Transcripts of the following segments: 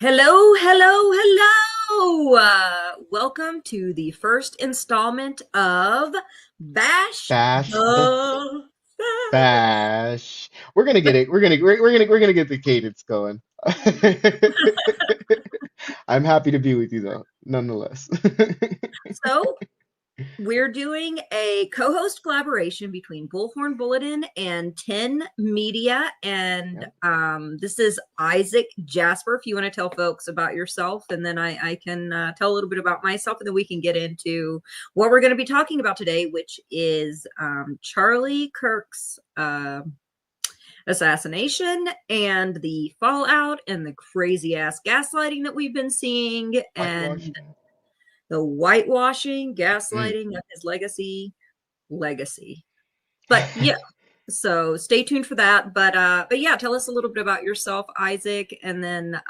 Hello, hello, hello. Welcome to the first installment of Bash Bash the the Bash. We're gonna get it. We're gonna get the cadence going. I'm happy to be with you though, nonetheless. So, we're doing a co-host collaboration between Bullhorn Bulletin and 10 Media, and Yeah. this is Isaac Jasper. If you want to tell folks about yourself, and then I can tell a little bit about myself, and then we can get into what we're going to be talking about today, which is Charlie Kirk's assassination and the fallout and the crazy ass gaslighting that we've been seeing, and Whitewashing. the whitewashing, Mm. gaslighting of his legacy. But yeah, so stay tuned for that. But yeah, tell us a little bit about yourself, Isaac, and then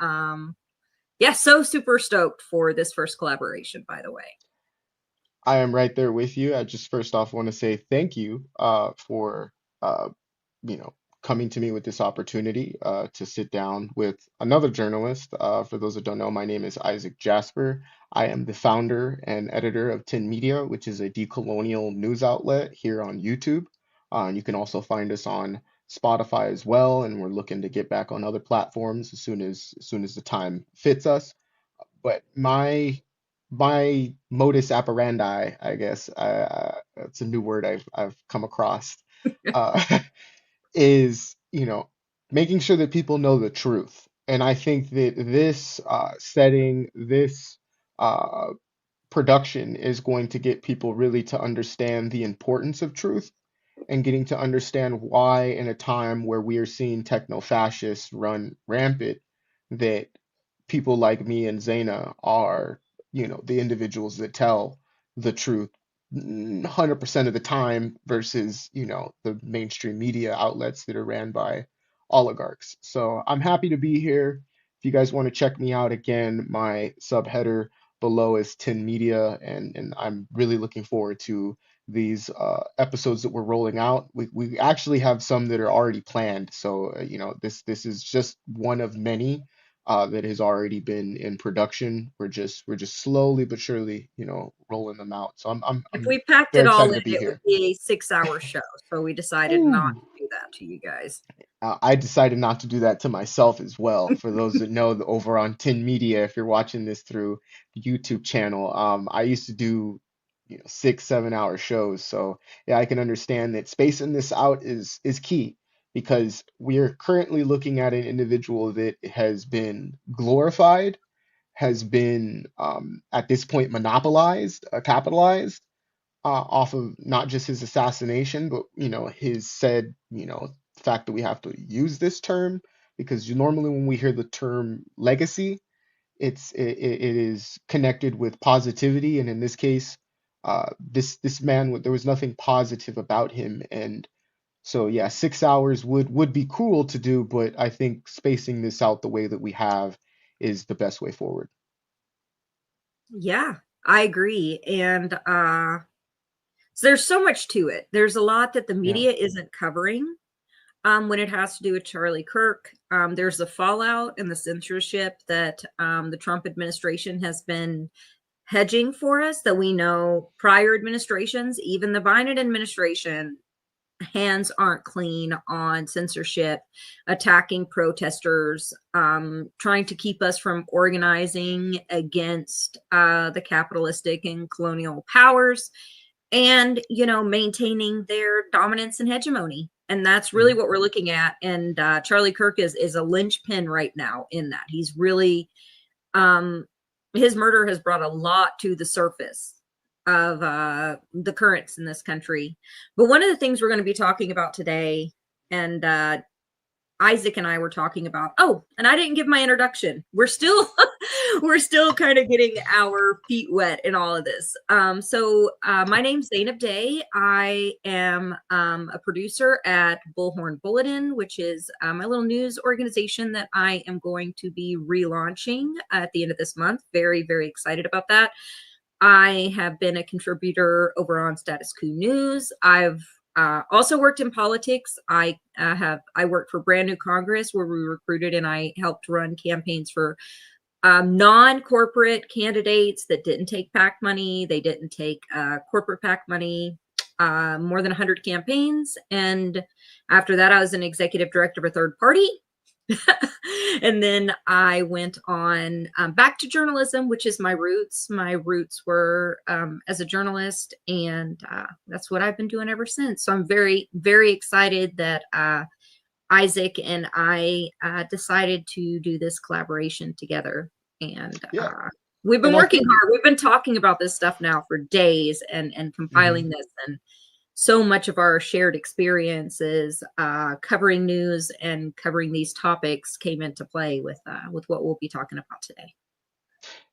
yeah, so super stoked for this first collaboration, by the way. I am right there with you. I just first off want to say thank you for uh, you know coming to me with this opportunity to sit down with another journalist. For those that don't know, my name is Isaac Jasper. I am the founder and editor of Tin Media, which is a decolonial news outlet here on YouTube. And you can also find us on Spotify as well, and we're looking to get back on other platforms as soon as the time fits us. But my modus operandi, I guess, it's a new word I've come across, uh, is making sure that people know the truth. And I think that this setting, this uh, production is going to get people really to understand the importance of truth and getting to understand why, in a time where we are seeing techno fascists run rampant, that people like me and Zaina are, the individuals that tell the truth 100% of the time versus, the mainstream media outlets that are ran by oligarchs. So I'm happy to be here. If you guys want to check me out again, my subheader below is Tin Media, and I'm really looking forward to these episodes that we're rolling out. We actually have some that are already planned. So this is just one of many that has already been in production. We're just slowly but surely, rolling them out. So I'm If I'm we packed very it all excited in, to be it would here. be a 6 hour show. So we decided not Ooh. to do that to you guys. I decided not to do that to myself as well. For those that know, over on Tin Media, if you're watching this through the YouTube channel, I used to do 6, 7 hour shows. So yeah, I can understand that spacing this out is key because we are currently looking at an individual that has been glorified, has been at this point monopolized, capitalized off of not just his assassination, but his said, fact that we have to use this term because normally when we hear the term legacy, it is connected with positivity, and in this case, this man, there was nothing positive about him, and so yeah, 6 hours would be cool to do, but I think spacing this out the way that we have is the best way forward. Yeah, I agree. And so there's so much to it. There's a lot that the Yeah. media isn't covering when it has to do with Charlie Kirk. There's the fallout and the censorship that the Trump administration has been hedging for us, that we know prior administrations, even the Biden administration, hands aren't clean on censorship, attacking protesters, trying to keep us from organizing against the capitalistic and colonial powers, and maintaining their dominance and hegemony. And that's really Mhm. what we're looking at. And Charlie Kirk is a linchpin right now in that. He's really um, his murder has brought a lot to the surface of the currents in this country. But one of the things we're going to be talking about today, and Isaac and I were talking about. Oh, and I didn't give my introduction. We're still we're still kind of getting our feet wet in all of this. So my name's Zeynab Day. I am a producer at Bullhorn Bulletin, which is my little news organization that I am going to be relaunching at the end of this month. Very, very excited about that. I have been a contributor over on Status Quo News. I've also worked in politics. I worked for Brand New Congress, where we recruited and I helped run campaigns for non-corporate candidates that didn't take PAC money. They didn't take corporate PAC money. More than 100 campaigns. And after that, I was an executive director of a third party. And then I went on back to journalism, which is my roots. My roots were as a journalist, and that's what I've been doing ever since. So I'm very, very excited that Isaac and I decided to do this collaboration together. And Yeah, we've been and I working think hard. We've been talking about this stuff now for days and mhm. compiling this. And so much of our shared experiences covering news and covering these topics came into play with what we'll be talking about today.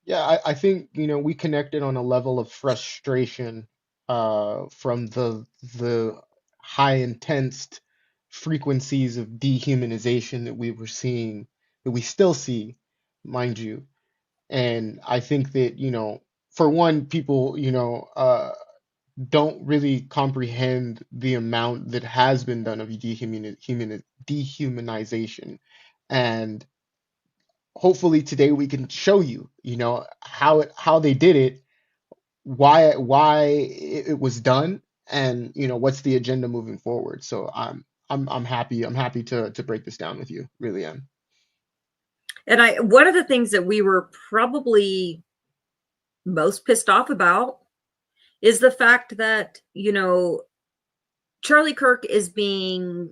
Yeah, I think, we connected on a level of frustration from the high intense frequencies of dehumanization that we were seeing, that we still see, mind you. And I think that, for one, people, don't really comprehend the amount that has been done of dehumanization. And hopefully today we can show you, how they did it, why it was done, and what's the agenda moving forward. So I'm happy to break this down with you. Really am. And one of the things that we were probably most pissed off about is the fact that, Charlie Kirk is being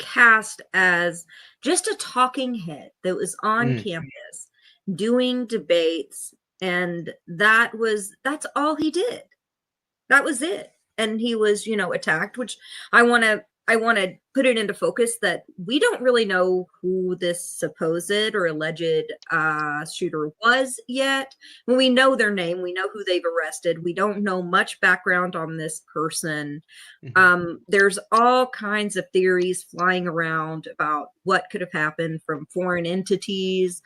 cast as just a talking head that was on Mm, campus doing debates, and that's all he did. That was it. And he was, attacked, which I want to put it into focus that we don't really know who this supposed or alleged shooter was yet. When we know their name, we know who they've arrested. We don't know much background on this person. mhm. There's all kinds of theories flying around about what could have happened, from foreign entities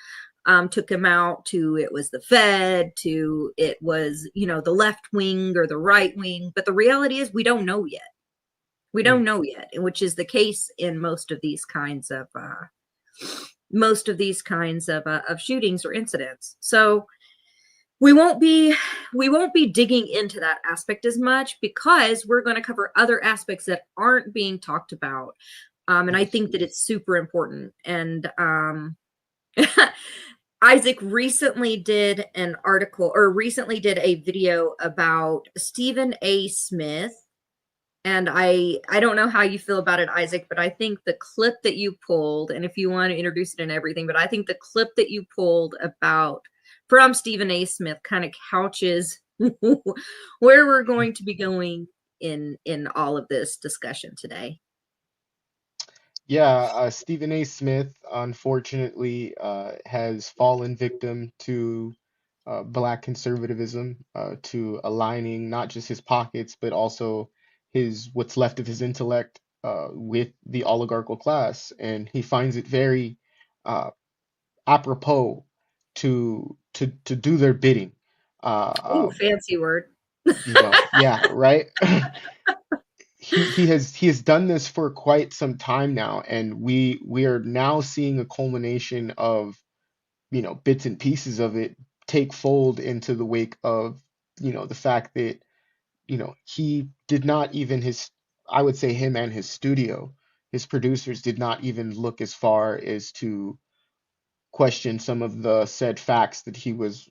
took him out, to it was the Fed, to it was, the left wing or the right wing. But the reality is we don't know yet. We Mm. don't know yet, which is the case in most of these kinds of shootings or incidents. So we won't be digging into that aspect as much, because we're going to cover other aspects that aren't being talked about. And I Yes, think that please. it's super important. And Isaac recently did an article, or recently did a video about Stephen A. Smith. And I don't know how you feel about it, Isaac, but I think the clip that you pulled, and if you want to introduce it and everything, but I think the clip that you pulled about from Stephen A. Smith kind of couches where we're going to be going in all of this discussion today. Yeah, Stephen A. Smith, unfortunately, has fallen victim to black conservatism, to aligning not just his pockets, but also his what's left of his intellect with the oligarchical class, and he finds it very uh, apropos to do their bidding. Ooh, Uh, fancy word. yeah, right. He has done this for quite some time now, and we are now seeing a culmination of bits and pieces of it take fold into the wake of the fact that he did not even his I would say him and his studio, his producers, did not even look as far as to question some of the said facts that he was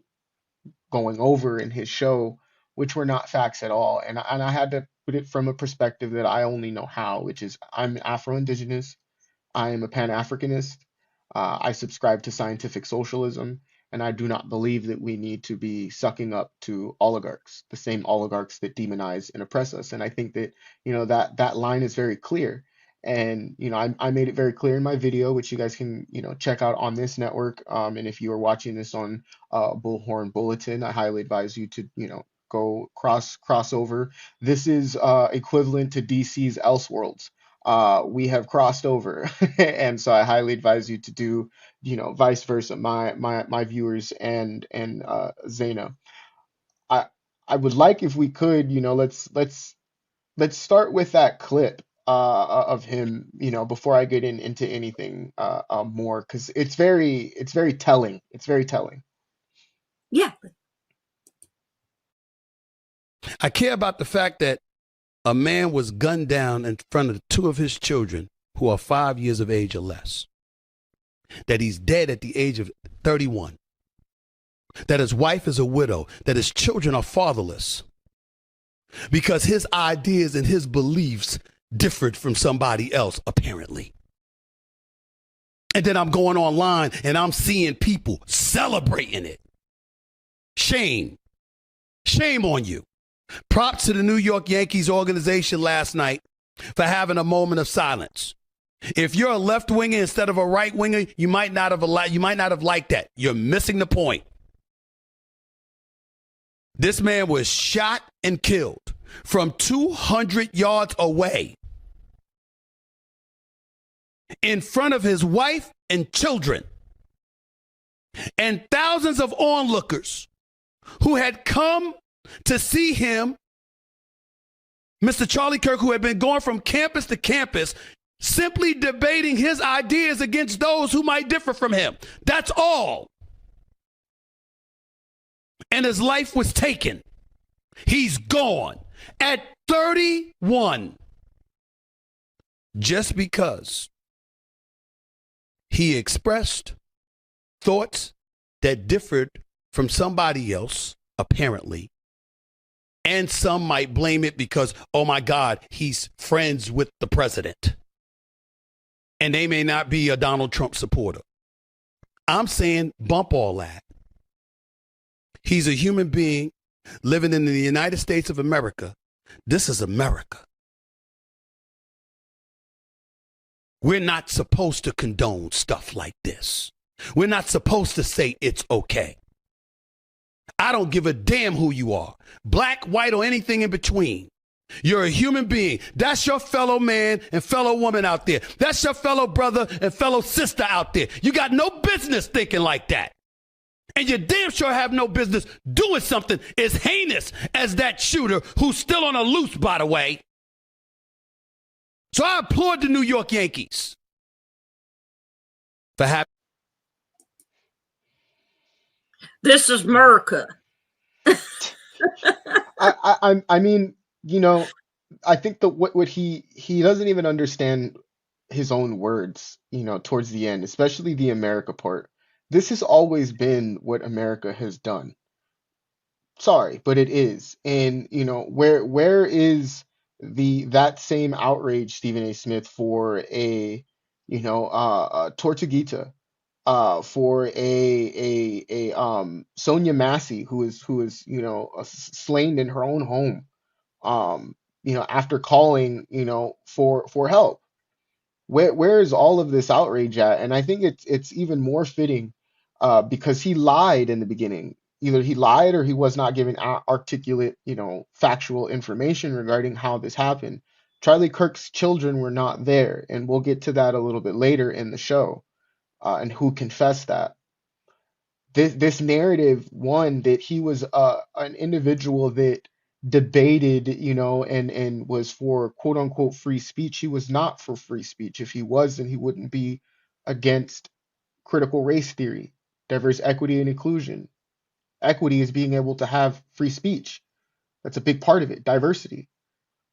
going over in his show, which were not facts at all. And I had to put it from a perspective that I only know how, which is I'm Afro-Indigenous. I am a Pan-Africanist. I subscribe to scientific socialism, and I do not believe that we need to be sucking up to oligarchs, the same oligarchs that demonize and oppress us. And I think that that line is very clear. And I made it very clear in my video, which you guys can check out on this network. And if you are watching this on Bullhorn Bulletin, I highly advise you to go crossover. This is equivalent to DC's Elseworlds. We have crossed over, and so I highly advise you to do, vice versa. My viewers and Zaina. I I would like, if we could, let's start with that clip of him, before I get into anything more, because it's very telling. It's very telling. Yeah. I care about the fact that a man was gunned down in front of two of his children who are 5 years of age or less. That he's dead at the age of 31. That his wife is a widow. That his children are fatherless. Because his ideas and his beliefs differed from somebody else, apparently. And then I'm going online and I'm seeing people celebrating it. Shame. Shame on you. Props to the New York Yankees organization last night for having a moment of silence. If you're a left winger instead of a right winger, you might not have liked that. You're missing the point. This man was shot and killed from 200 yards away in front of his wife and children and thousands of onlookers who had come to see him, Mr. Charlie Kirk, who had been going from campus to campus, simply debating his ideas against those who might differ from him. That's all. And his life was taken. He's gone at 31 just because he expressed thoughts that differed from somebody else, apparently. And some might blame it because, oh my God, he's friends with the president. And they may not be a Donald Trump supporter. I'm saying bump all that. He's a human being living in the United States of America. This is America. We're not supposed to condone stuff like this. We're not supposed to say it's okay. I don't give a damn who you are, black, white, or anything in between. You're a human being. That's your fellow man and fellow woman out there. That's your fellow brother and fellow sister out there. You got no business thinking like that. And you damn sure have no business doing something as heinous as that shooter who's still on a loose, by the way. So I applaud the New York Yankees for having. This is America. I mean, you know, I think that what he doesn't even understand his own words, you know, towards the end, especially the America part. This has always been what America has done. Sorry, but it is. And, you know, where is that same outrage, Stephen A. Smith, for a Tortuguita, for a Sonia Massey who is slain in her own home, after calling, for help. Where is all of this outrage at? And I think it's even more fitting, because he lied in the beginning. Either he lied or he was not giving articulate, factual information regarding how this happened. Charlie Kirk's children were not there, and we'll get to that a little bit later in the show, and who confessed that. This narrative, one, that he was an individual that debated, and was for quote unquote free speech. He was not for free speech. If he was, then he wouldn't be against critical race theory, diverse equity and inclusion. Equity is being able to have free speech. That's a big part of it, diversity.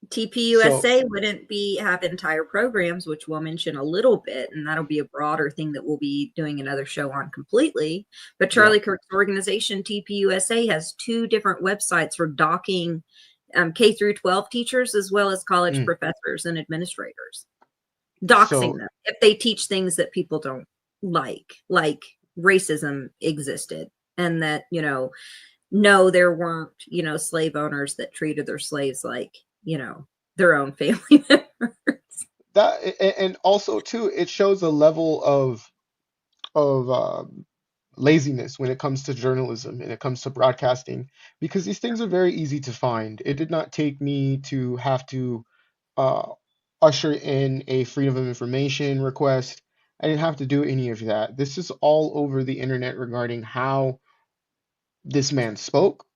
TPUSA wouldn't have entire programs, which we'll mention a little bit, and that'll be a broader thing that we'll be doing another show on completely. But Charlie Kirk's organization, TPUSA, has 2 different websites for docking K through 12 teachers as well as college professors and administrators. Doxing them if they teach things that people don't like racism existed, and that, no, there weren't, slave owners that treated their slaves like, their own family members. That, and also too, it shows a level of laziness when it comes to journalism and it comes to broadcasting, because these things are very easy to find. It did not take me to have to usher in a freedom of information request. I didn't have to do any of that. This is all over the internet regarding how this man spoke,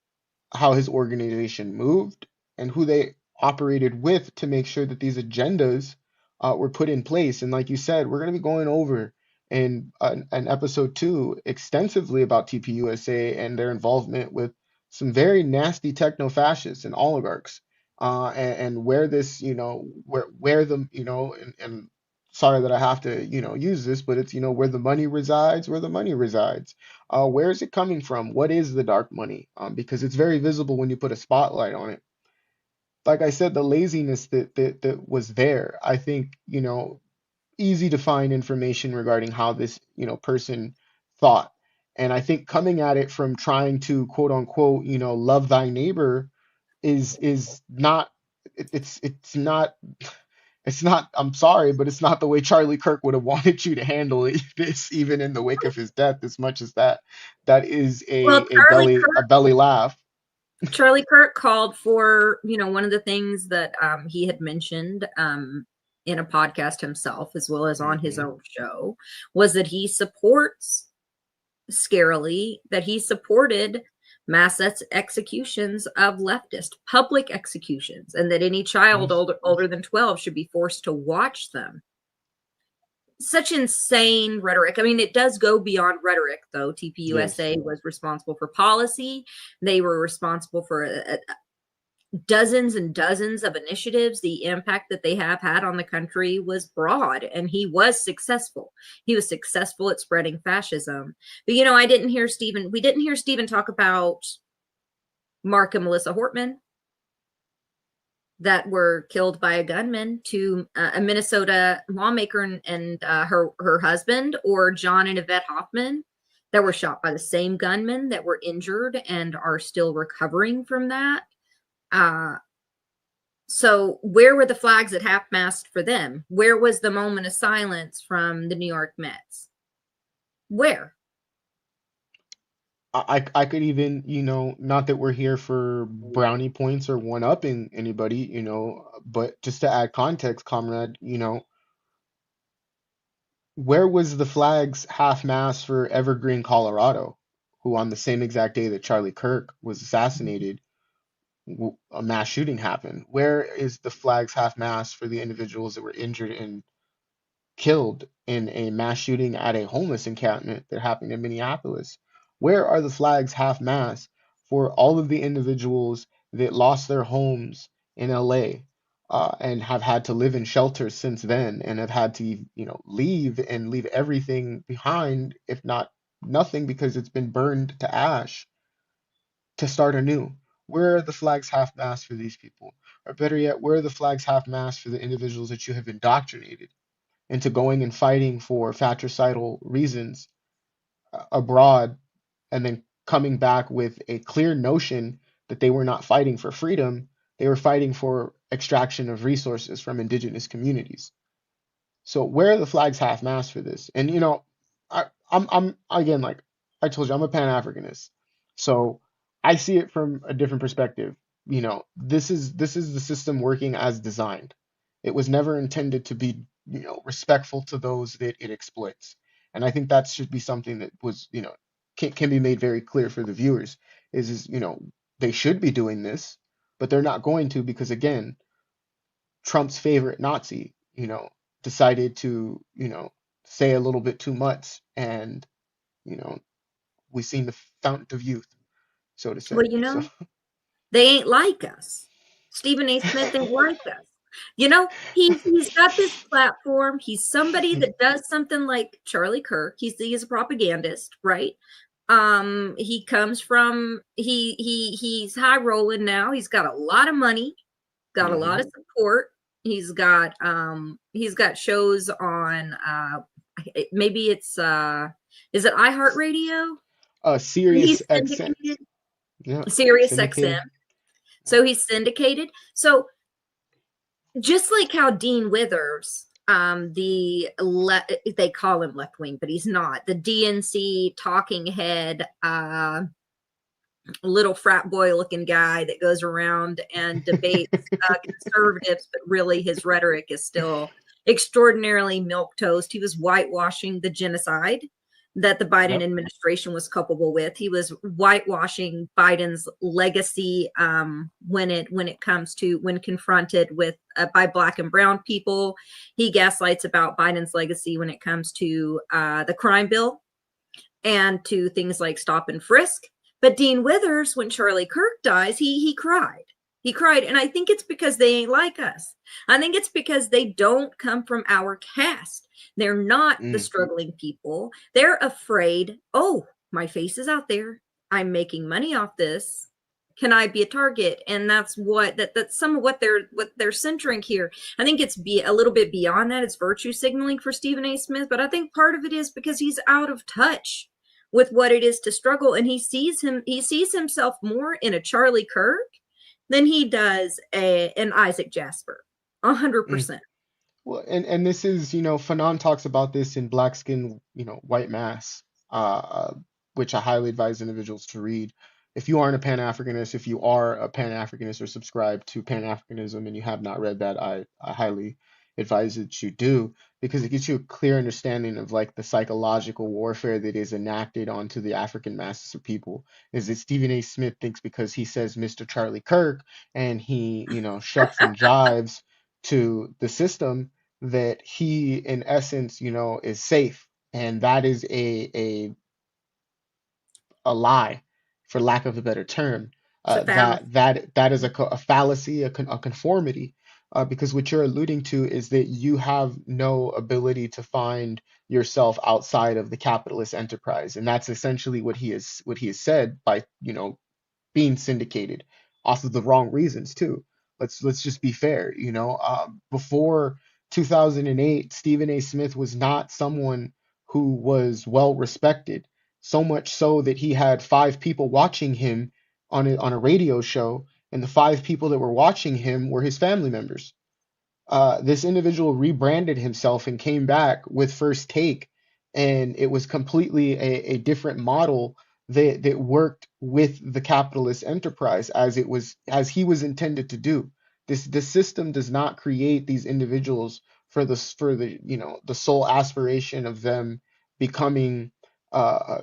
how his organization moved, and who they operated with to make sure that these agendas were put in place. And like you said, we're going to be going over an episode 2 extensively about TPUSA and their involvement with some very nasty techno-fascists and oligarchs, and where this, where the, and sorry that I have to, use this, but it's, where the money resides, where the money resides. Where is it coming from? What is the dark money? Because it's very visible when you put a spotlight on it. Like I said, the laziness that was there, I think, easy to find information regarding how this, person thought. And I think coming at it from trying to quote unquote, love thy neighbor is not it's not it's not, I'm sorry, but it's not the way Charlie Kirk would have wanted you to handle this, even in the wake of his death, as much as that is Well, a belly laugh. Charlie Kirk called for, one of the things that he had mentioned in a podcast himself, as well as on his own show, was that he supported mass executions of leftist public executions, and that any child older than 12 should be forced to watch them. Such insane rhetoric. I mean, it does go beyond rhetoric, though. TPUSA was responsible for policy. They were responsible for dozens and dozens of initiatives. The impact that they have had on the country was broad, and he was successful. He was successful at spreading fascism. But, we didn't hear Stephen talk about Mark and Melissa Hortman that were killed by a gunman, to a Minnesota lawmaker and her husband, or John and Yvette Hoffman that were shot by the same gunman, that were injured and are still recovering from that. So where were the flags at half-mast for them? Where was the moment of silence from the New York Mets? Where? I could even, not that we're here for brownie points or one-upping anybody, but just to add context, comrade, where was the flags half-mast for Evergreen, Colorado, who on the same exact day that Charlie Kirk was assassinated, a mass shooting happened? Where is the flags half-mast for the individuals that were injured and killed in a mass shooting at a homeless encampment that happened in Minneapolis? Where are the flags half-mast for all of the individuals that lost their homes in LA, and have had to live in shelters since then, and have had to, leave everything behind, if not nothing, because it's been burned to ash, to start anew? Where are the flags half-mast for these people? Or better yet, where are the flags half-mast for the individuals that you have indoctrinated into going and fighting for fratricidal reasons abroad, and then coming back with a clear notion that they were not fighting for freedom, they were fighting for extraction of resources from indigenous communities? So where are the flags half-mast for this? And I'm again, like I told you, I'm a Pan-Africanist, so I see it from a different perspective. This is the system working as designed. It was never intended to be, respectful to those that it exploits. And I think that should be something that was, can be made very clear for the viewers. Is they should be doing this, but they're not going to, because again, Trump's favorite Nazi, decided to, say a little bit too much, and we've seen the fountain of youth, so to say. Well, they ain't like us. Stephen A. Smith ain't like us. He's got this platform. He's somebody that does something like Charlie Kirk. He's a propagandist, right? He comes from he's high rolling now. He's got a lot of money, got a lot of support. He's got shows on maybe it's is it iHeartRadio? Sirius XM. Yeah, Sirius syndicated. XM. So he's syndicated. So just like how Dean Withers, they call him left wing, but he's not, the DNC talking head, little frat boy looking guy that goes around and debates conservatives, but really his rhetoric is still extraordinarily milquetoast. He was whitewashing the genocide that the Biden Yep. administration was culpable with. He was whitewashing Biden's legacy when it comes to when confronted with by Black and brown people. He gaslights about Biden's legacy when it comes to the crime bill and to things like stop and frisk. But Dean Withers, when Charlie Kirk dies, he cried. He cried, and I think it's because they ain't like us. I think it's because they don't come from our caste. They're not the struggling people. They're afraid, oh, my face is out there. I'm making money off this. Can I be a target? And that's some of what they're centering here. I think it's a little bit beyond that. It's virtue signaling for Stephen A. Smith, but I think part of it is because he's out of touch with what it is to struggle, and he sees himself more in a Charlie Kirk than he does an Isaac Jasper. 100%. Well, and this is, Fanon talks about this in Black Skin, White Mass, which I highly advise individuals to read. If you aren't a Pan-Africanist, if you are a Pan-Africanist or subscribe to Pan-Africanism and you have not read that, I highly advise that you do, because it gives you a clear understanding of like the psychological warfare that is enacted onto the African masses of people. Is that Stephen A. Smith thinks because he says Mr. Charlie Kirk and he, shucks and jives to the system, that he in essence is safe, and that is a lie, for lack of a better term. That is a fallacy, a conformity, because what you're alluding to is that you have no ability to find yourself outside of the capitalist enterprise, and that's essentially what he has said by being syndicated off of the wrong reasons too. Let's just be fair. Before 2008, Stephen A. Smith was not someone who was well respected, so much so that he had 5 people watching him on a radio show, and the 5 people that were watching him were his family members. This individual rebranded himself and came back with First Take, and it was completely a different model that worked with the capitalist enterprise as he was intended to do. The system does not create these individuals for the sole aspiration of them becoming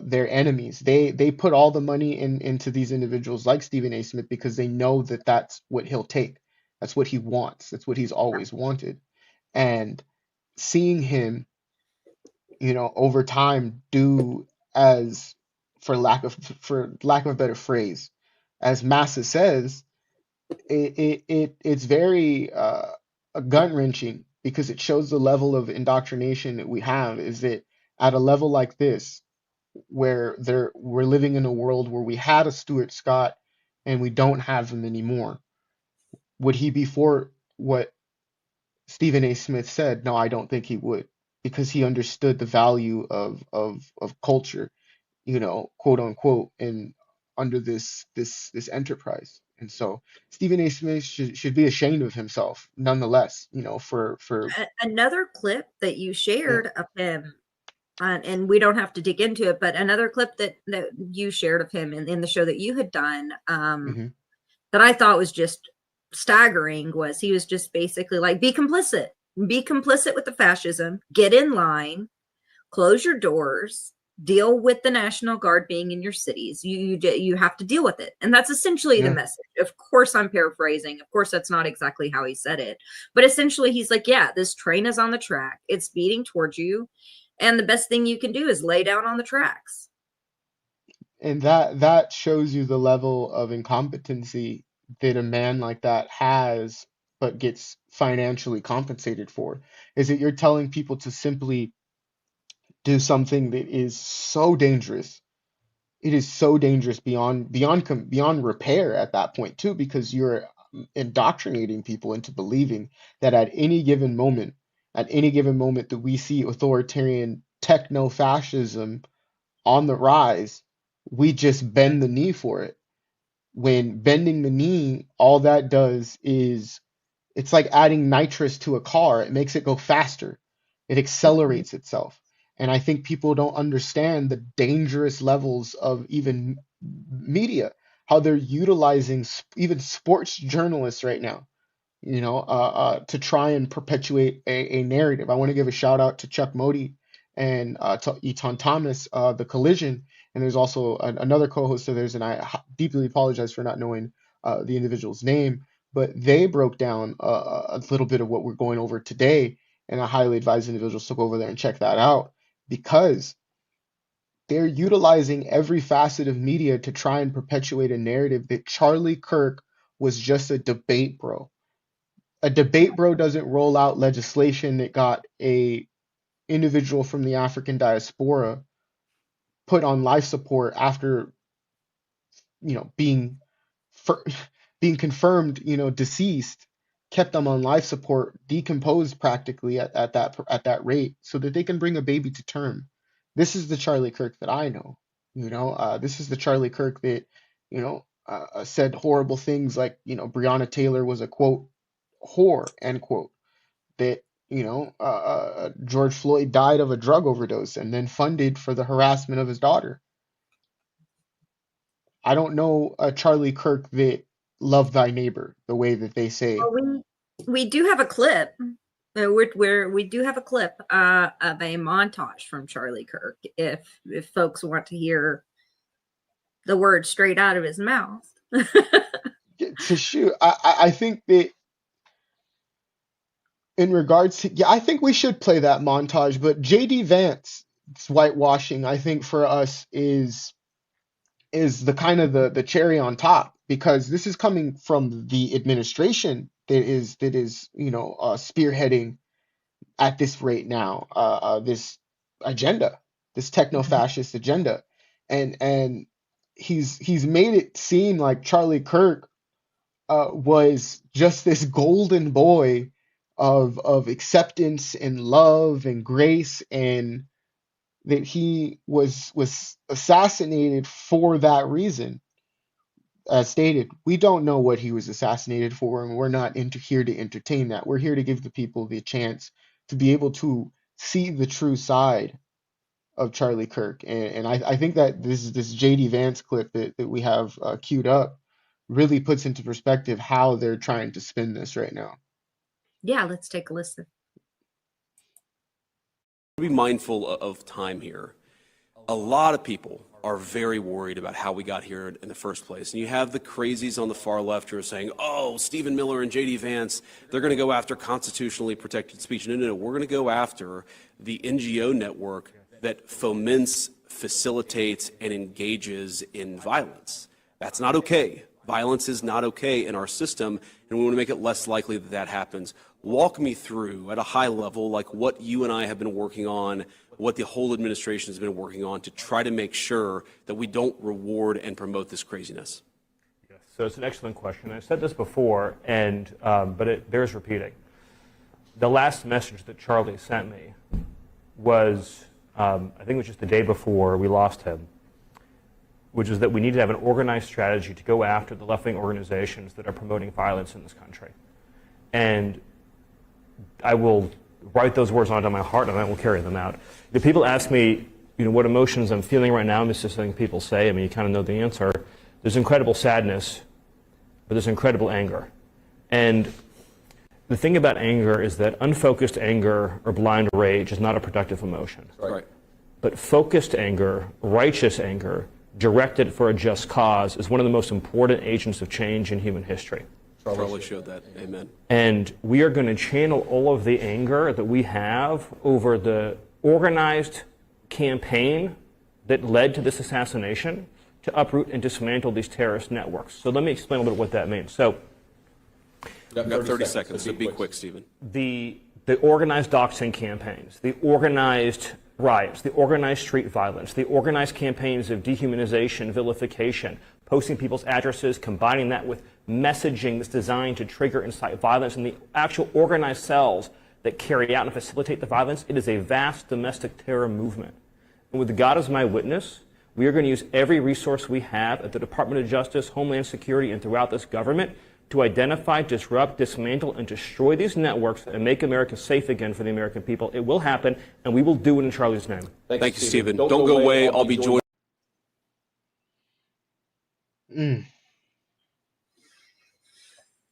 their enemies. They put all the money into these individuals like Stephen A. Smith because they know that that's what he'll take. That's what he wants. That's what he's always wanted. And seeing him, over time do as, for lack of a better phrase, as Massa says, it's very gut wrenching, because it shows the level of indoctrination that we have. Is that at a level like this, where we're living in a world where we had a Stuart Scott and we don't have him anymore, would he be for what Stephen A. Smith said? No, I don't think he would, because he understood the value of culture, quote unquote, and under this enterprise. And so Stephen A. Smith should be ashamed of himself, nonetheless. For Another clip that you shared of him, and we don't have to dig into it, but another clip that you shared of him in the show that you had done, that I thought was just staggering, was he was just basically like, be complicit with the fascism, get in line, close your doors, deal with the National Guard being in your cities. You have to deal with it. And that's essentially the message. Of course, I'm paraphrasing. Of course, that's not exactly how he said it. But essentially, he's like, yeah, this train is on the track. It's speeding towards you. And the best thing you can do is lay down on the tracks. And that shows you the level of incompetency that a man like that has, but gets financially compensated for. Is that you're telling people to simply do something that is so dangerous. It is so dangerous beyond repair at that point too, because you're indoctrinating people into believing that at any given moment that we see authoritarian techno-fascism on the rise, we just bend the knee for it. When bending the knee, all that does is, it's like adding nitrous to a car. It makes it go faster. It accelerates itself. And I think people don't understand the dangerous levels of even media, how they're utilizing even sports journalists right now, to try and perpetuate a narrative. I want to give a shout out to Chuck Modi and Eton Thomas, The Collision, and there's also another co-host of theirs, and I deeply apologize for not knowing the individual's name, but they broke down a little bit of what we're going over today, and I highly advise individuals to go over there and check that out, because they're utilizing every facet of media to try and perpetuate a narrative that Charlie Kirk was just a debate bro. A debate bro doesn't roll out legislation that got a individual from the African diaspora put on life support after, being being confirmed, deceased, kept them on life support, decomposed practically at that rate, so that they can bring a baby to term. This is the Charlie Kirk that I know. This is the Charlie Kirk that, said horrible things like, Breonna Taylor was a quote whore, end quote. That George Floyd died of a drug overdose and then funded for the harassment of his daughter. I don't know a Charlie Kirk that love thy neighbor the way that they say. Well, we do have a clip. We do have a clip of a montage from Charlie Kirk. If folks want to hear the words straight out of his mouth. To shoot, I think that in regards to, I think we should play that montage. But JD Vance's whitewashing, I think for us is the kind of the cherry on top, because this is coming from the administration that is spearheading at this rate now, this agenda, this techno-fascist agenda, and he's made it seem like Charlie Kirk was just this golden boy of acceptance and love and grace, and that he was assassinated for that reason. As stated, we don't know what he was assassinated for, and we're not here to entertain that. We're here to give the people the chance to be able to see the true side of Charlie Kirk. And I think that this JD Vance clip that we have queued up really puts into perspective how they're trying to spin this right now. Yeah, let's take a listen. Be mindful of time here. A lot of people are very worried about how we got here in the first place. And you have the crazies on the far left who are saying, oh, Stephen Miller and J.D. Vance, they're going to go after constitutionally protected speech. No, we're going to go after the NGO network that foments, facilitates, and engages in violence. That's not okay. Violence is not okay in our system, and we want to make it less likely that that happens. Walk me through, at a high level, like what you and I have been working on, what the whole administration has been working on to try to make sure that we don't reward and promote this craziness. Yes, so it's an excellent question. I said this before, and but it bears repeating. The last message that Charlie sent me was, I think it was just the day before we lost him, which is that we need to have an organized strategy to go after the left-wing organizations that are promoting violence in this country. And I will write those words onto my heart, and I will carry them out. If people ask me, what emotions I'm feeling right now, this is something people say. I mean, you kind of know the answer. There's incredible sadness, but there's incredible anger. And the thing about anger is that unfocused anger or blind rage is not a productive emotion. Right. But focused anger, righteous anger, directed for a just cause is one of the most important agents of change in human history. Charlie showed that. Amen. And we are going to channel all of the anger that we have over the organized campaign that led to this assassination to uproot and dismantle these terrorist networks. So let me explain a little bit what that means. So, I've got 30 seconds, so be quick, Stephen. The organized doxing campaigns, the organized riots, the organized street violence, the organized campaigns of dehumanization, vilification, posting people's addresses, combining that with messaging that's designed to trigger and incite violence, and the actual organized cells that carry out and facilitate the violence, it is a vast domestic terror movement. And with God as my witness, we are going to use every resource we have at the Department of Justice, Homeland Security, and throughout this government to identify, disrupt, dismantle, and destroy these networks and make America safe again for the American people. It will happen, and we will do it in Charlie's name. Thank you, Stephen. Don't go away. I'll be joining.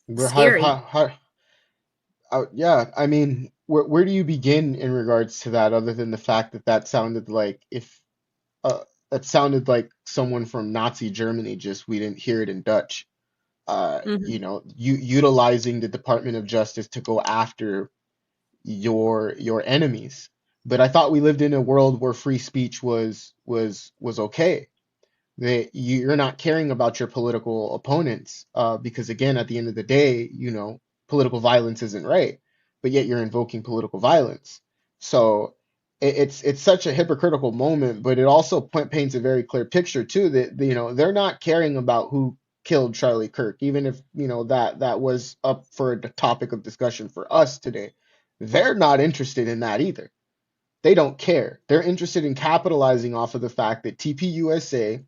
We're Scary. yeah, I mean, where do you begin in regards to that, other than the fact that that sounded like if that sounded like someone from Nazi Germany, just we didn't hear it in Dutch. Mhm. Utilizing the Department of Justice to go after your enemies. But I thought we lived in a world where free speech was okay. That you're not caring about your political opponents, because again, at the end of the day, political violence isn't right, but yet you're invoking political violence. So it's such a hypocritical moment, but it also paints a very clear picture too that they're not caring about who killed Charlie Kirk, even if that was up for a topic of discussion for us today. They're not interested in that either. They don't care. They're interested in capitalizing off of the fact that TPUSA,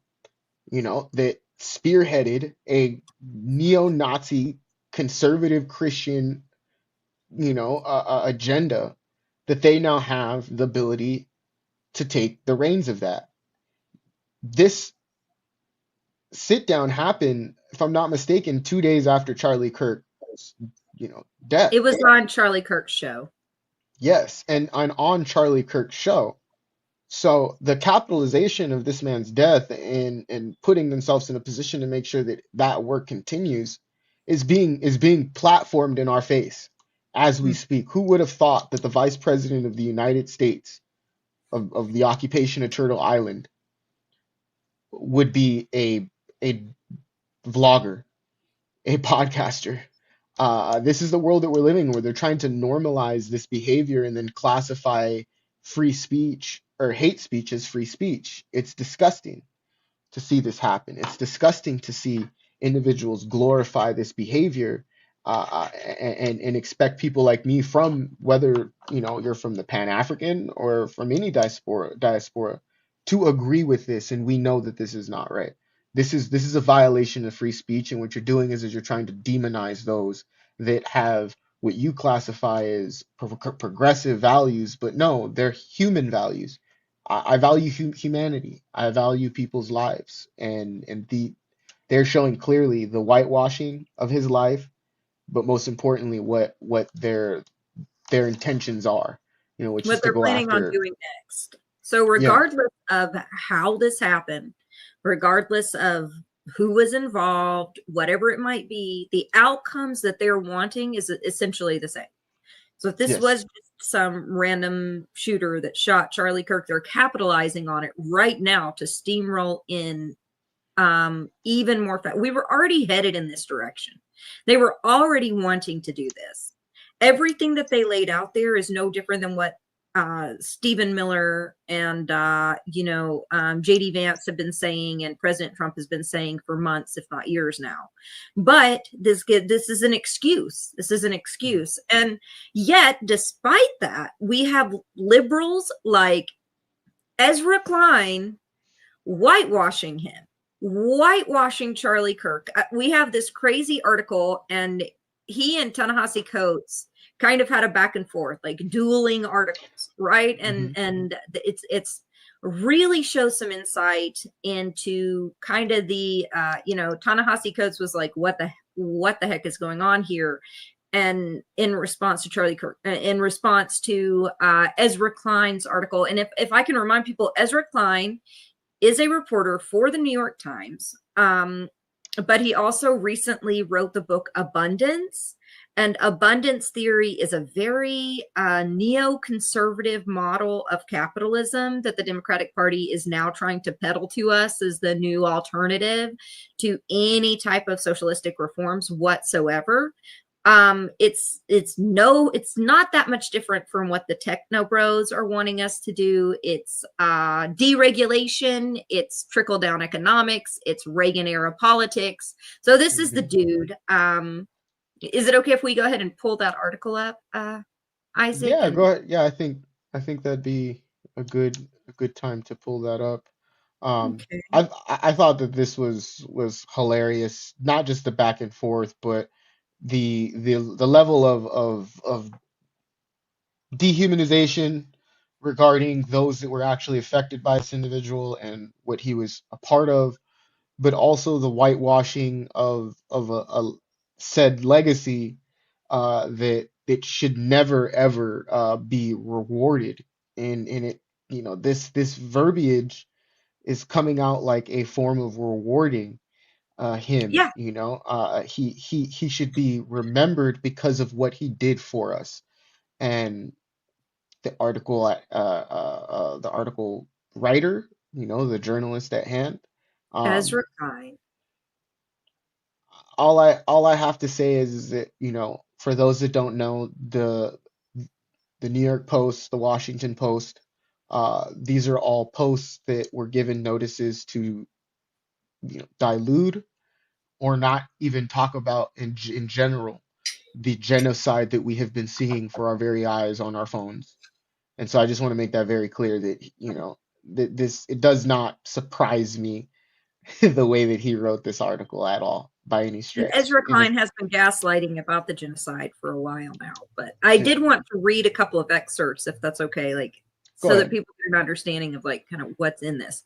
that spearheaded a neo-Nazi conservative Christian, agenda, that they now have the ability to take the reins of that. This sit down happened, if I'm not mistaken, 2 days after Charlie Kirk's, death. It was on Charlie Kirk's show. Yes, and on Charlie Kirk's show. So the capitalization of this man's death and putting themselves in a position to make sure that that work continues is being platformed in our face as we speak. Who would have thought that the Vice President of the United States of the occupation of Turtle Island would be a vlogger, a podcaster? This is the world that we're living in, where they're trying to normalize this behavior and then classify free speech or hate speech as free speech. It's disgusting to see this happen. It's disgusting to see individuals glorify this behavior, and expect people like me, from whether you're from the Pan African or from any diaspora, to agree with this, and we know that this is not right. This is a violation of free speech, and what you're doing is you're trying to demonize those that have what you classify as progressive values, but no, they're human values. I value humanity. I value people's lives, and they're showing clearly the whitewashing of his life, but most importantly, what their intentions are, which is What to they're go planning on after. doing next. So Yeah. regardless of how this happened, regardless of who was involved, whatever it might be, the outcomes that they're wanting is essentially the same. So if this Yes. was just some random shooter that shot Charlie Kirk, they're capitalizing on it right now to steamroll in even more. We were already headed in this direction. They were already wanting to do this. Everything that they laid out there is no different than what Stephen Miller and JD Vance have been saying, and President Trump has been saying for months, if not years now. But this is an excuse. This is an excuse. And yet, despite that, we have liberals like Ezra Klein whitewashing him, whitewashing Charlie Kirk. We have this crazy article, and he and Ta-Nehisi Coates kind of had a back and forth, like dueling articles, right? And it's really shows some insight into kind of the Ta-Nehisi Coates was like, what the heck is going on here? And in response to Charlie Kirk, in response to Ezra Klein's article. And if I can remind people, Ezra Klein is a reporter for the New York Times, but he also recently wrote the book Abundance. And abundance theory is a very neoconservative model of capitalism that the Democratic Party is now trying to peddle to us as the new alternative to any type of socialistic reforms whatsoever. It's not that much different from what the techno bros are wanting us to do. It's deregulation, it's trickle down economics, it's Reagan era politics. So this is the dude. Is it okay if we go ahead and pull that article up, Isaac? Yeah, go ahead. Yeah, I think that'd be a good time to pull that up. Okay. I thought that this was hilarious, not just the back and forth, but the level of dehumanization regarding those that were actually affected by this individual and what he was a part of, but also the whitewashing of a said legacy, that that should never ever be rewarded. And it, this verbiage is coming out like a form of rewarding him. Yeah, He should be remembered because of what he did for us. And the article writer, the journalist at hand, um, Ezra Klein. all I have to say is that, for those that don't know, the New York Post, the Washington Post, these are all posts that were given notices to, dilute or not even talk about in general the genocide that we have been seeing for our very eyes on our phones. And so I just want to make that very clear that, that it does not surprise me the way that he wrote this article at all by any And stretch. Ezra It just, Klein has been gaslighting about the genocide for a while now, but I yeah, did want to read a couple of excerpts, if that's okay, like go so that ahead. people get an understanding of like kind of what's in this.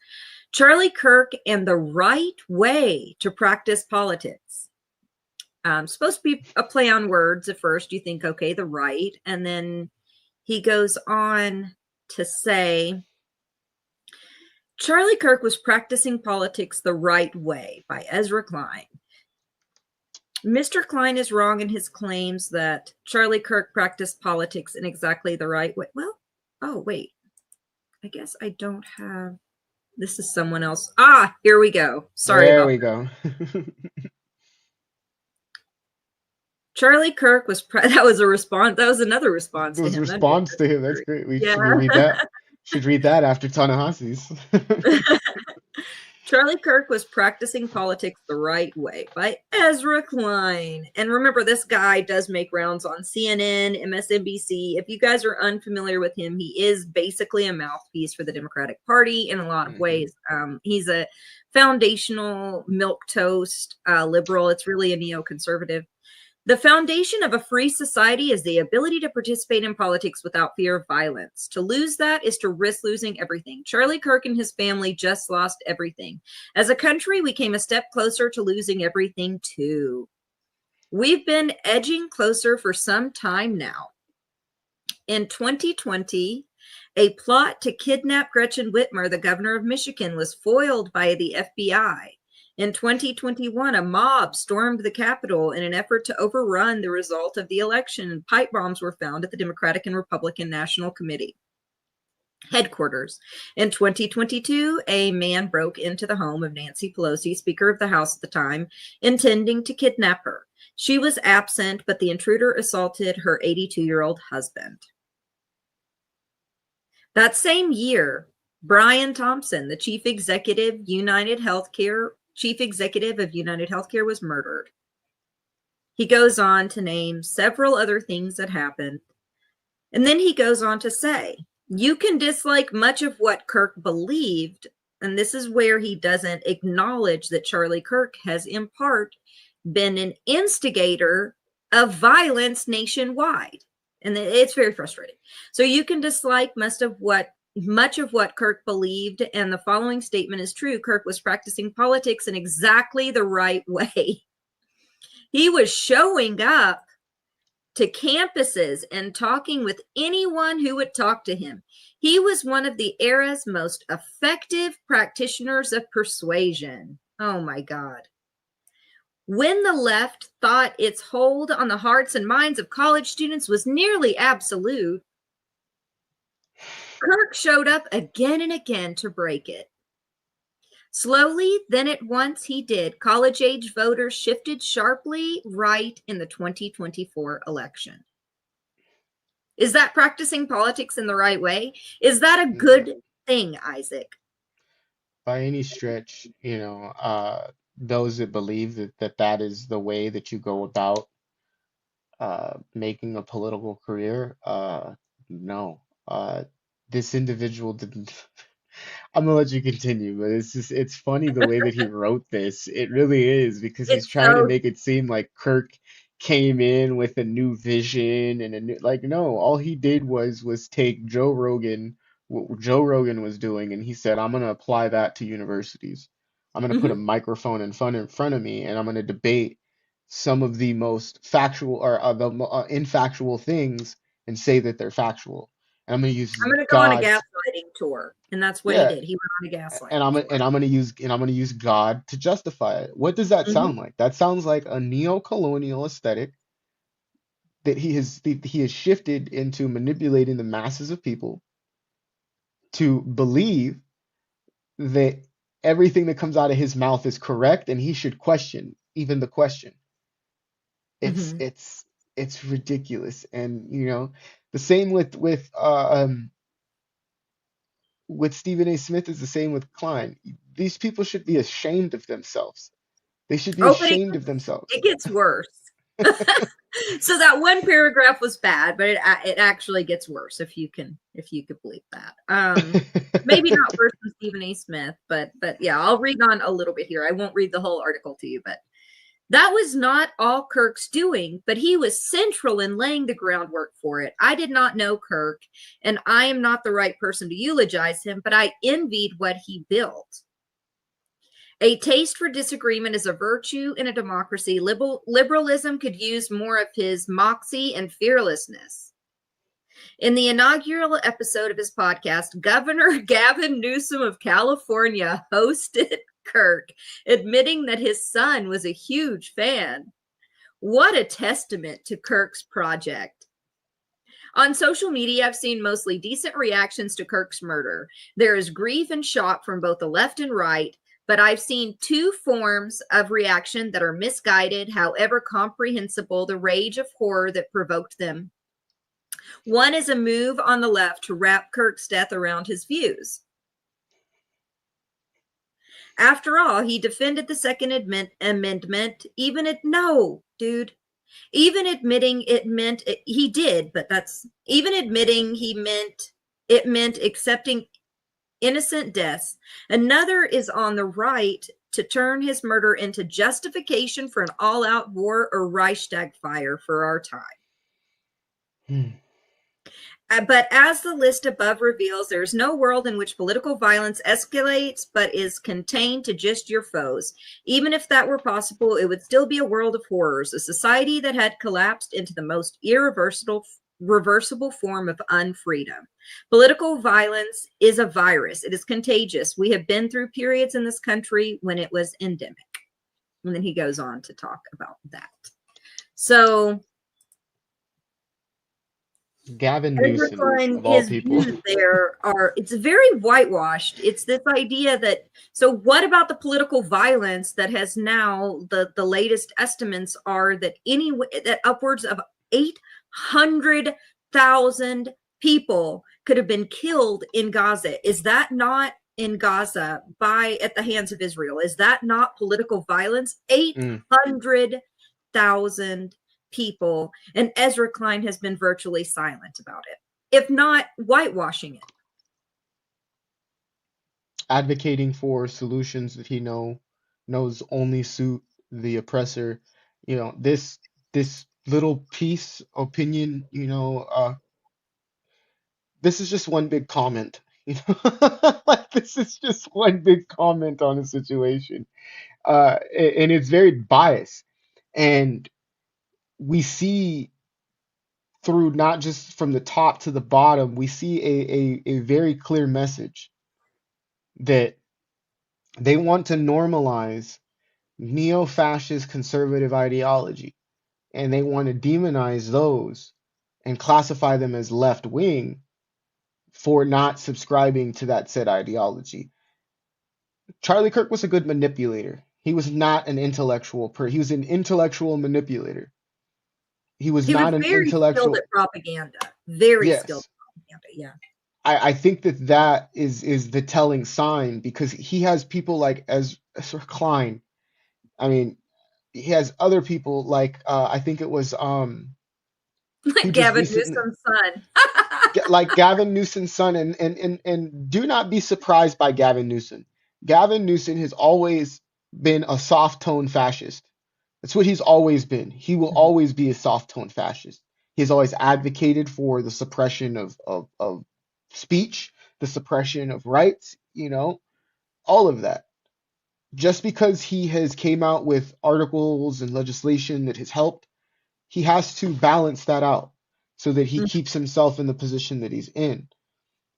Charlie Kirk and the right way to practice politics. Supposed to be a play on words at first. You think, okay, the right, and then he goes on to say, Charlie Kirk was practicing politics the right way by Ezra Klein. Mr. Klein is wrong in his claims that Charlie Kirk practiced politics in exactly the right way. Well, oh, wait. I guess I don't have. This is someone else. Ah, here we go. Sorry There about we that. go. Charlie Kirk was. That was a response. That was another response to Those him. response to him, that's great. Yeah. Should we read that? Should read that after Ta-Nehisi's. Charlie Kirk was practicing politics the right way by Ezra Klein. And remember, this guy does make rounds on CNN, MSNBC. If you guys are unfamiliar with him, he is basically a mouthpiece for the Democratic Party in a lot of ways. He's a foundational milquetoast liberal. It's really a neoconservative. The foundation of a free society is the ability to participate in politics without fear of violence. To lose that is to risk losing everything. Charlie Kirk and his family just lost everything. As a country, we came a step closer to losing everything too. We've been edging closer for some time now. In 2020, a plot to kidnap Gretchen Whitmer, the governor of Michigan, was foiled by the FBI. In 2021, a mob stormed the Capitol in an effort to overrun the result of the election, and pipe bombs were found at the Democratic and Republican National Committee headquarters. In 2022, a man broke into the home of Nancy Pelosi, Speaker of the House at the time, intending to kidnap her. She was absent, but the intruder assaulted her 82-year-old husband. That same year, Brian Thompson, the chief executive of United Healthcare, was murdered. He goes on to name several other things that happened. And then he goes on to say, you can dislike much of what Kirk believed, and this is where he doesn't acknowledge that Charlie Kirk has in part been an instigator of violence nationwide. And it's very frustrating. So you can dislike much of what Kirk believed, and the following statement is true. Kirk was practicing politics in exactly the right way. He was showing up to campuses and talking with anyone who would talk to him. He was one of the era's most effective practitioners of persuasion. Oh my God. When the left thought its hold on the hearts and minds of college students was nearly absolute, Kirk showed up again and again to break it. Slowly, then at once he did. College-age voters shifted sharply right in the 2024 election. Is that practicing politics in the right way? Is that a good thing, Isaac? By any stretch, those that believe that is the way that you go about making a political career, no. This individual didn't. I'm gonna let you continue, but it's funny the way that he wrote this. It really is, because he's It's trying to so make it seem like Kirk came in with a new vision and a new, like, no, all he did was take what Joe Rogan was doing, and he said, I'm gonna apply that to universities. I'm gonna put a microphone in front of me, and I'm gonna debate some of the most factual or infactual things and say that they're factual. And I'm going to use I'm going to go on a God. gaslighting tour, and that's what he Yeah, did. He went on a and gaslighting tour. I'm going to use God to justify it. What does that Mhm. sound like? That sounds like a neo-colonial aesthetic that he has shifted into manipulating the masses of people to believe that everything that comes out of his mouth is correct and he should question even the question. It's Mhm. it's it's ridiculous. And the same with Stephen A. Smith is the same with Klein. These people should be ashamed of themselves. They should be Oh, but ashamed of themselves. it gets worse. So that one paragraph was bad, but it actually gets worse if you could believe that. Maybe not worse than Stephen A. Smith, but yeah, I'll read on a little bit here. I won't read the whole article to you, but that was not all Kirk's doing, but he was central in laying the groundwork for it. I did not know Kirk, and I am not the right person to eulogize him, but I envied what he built. A taste for disagreement is a virtue in a democracy. Liberalism could use more of his moxie and fearlessness. In the inaugural episode of his podcast, Governor Gavin Newsom of California hosted Kirk, admitting that his son was a huge fan. What a testament to Kirk's project. On social media, I've seen mostly decent reactions to Kirk's murder. There is grief and shock from both the left and right, but I've seen two forms of reaction that are misguided, however comprehensible the rage of horror that provoked them. One is a move on the left to wrap Kirk's death around his views. After all, he defended the Second Amendment, even admitting it meant he did, but that's even admitting it meant accepting innocent deaths. Another is on the right to turn his murder into justification for an all-out war or Reichstag fire for our time. But as the list above reveals, there is no world in which political violence escalates but is contained to just your foes. Even if that were possible, it would still be a world of horrors, a society that had collapsed into the most irreversible form of unfreedom. Political violence is a virus. It is contagious. We have been through periods in this country when it was endemic. And then he goes on to talk about that. So Gavin Ezra Newsom, Klein, of all his people. views there it's very whitewashed. It's this idea that, so what about the political violence that has now, the latest estimates are that that upwards of 800,000 people could have been killed in Gaza. Is that not in Gaza at the hands of Israel? Is that not political violence? 800,000 people, and Ezra Klein has been virtually silent about it, if not whitewashing it. Advocating for solutions that he knows only suit the oppressor. This little piece opinion, this is just one big comment. Like, this is just one big comment on a situation. And it's very biased. And we see through, not just from the top to the bottom, we see a very clear message that they want to normalize neo-fascist conservative ideology, and they want to demonize those and classify them as left-wing for not subscribing to that said ideology. Charlie Kirk was a good manipulator. He was not an intellectual he was an intellectual manipulator. He was not an very skilled intellectual. at propaganda. Very skilled Yes. at propaganda. Yeah. I think that is the telling sign, because he has people like Ezra Klein. I mean, he has other people like I think it was Like Gavin Newsom's son. like Gavin Newsom's son, and do not be surprised by Gavin Newsom. Gavin Newsom has always been a soft tone fascist. That's what he's always been. He will always be a soft tone fascist. He's always advocated for the suppression of speech, the suppression of rights, all of that. just because he has came out with articles and legislation that has helped, he has to balance that out so that he keeps himself in the position that he's in.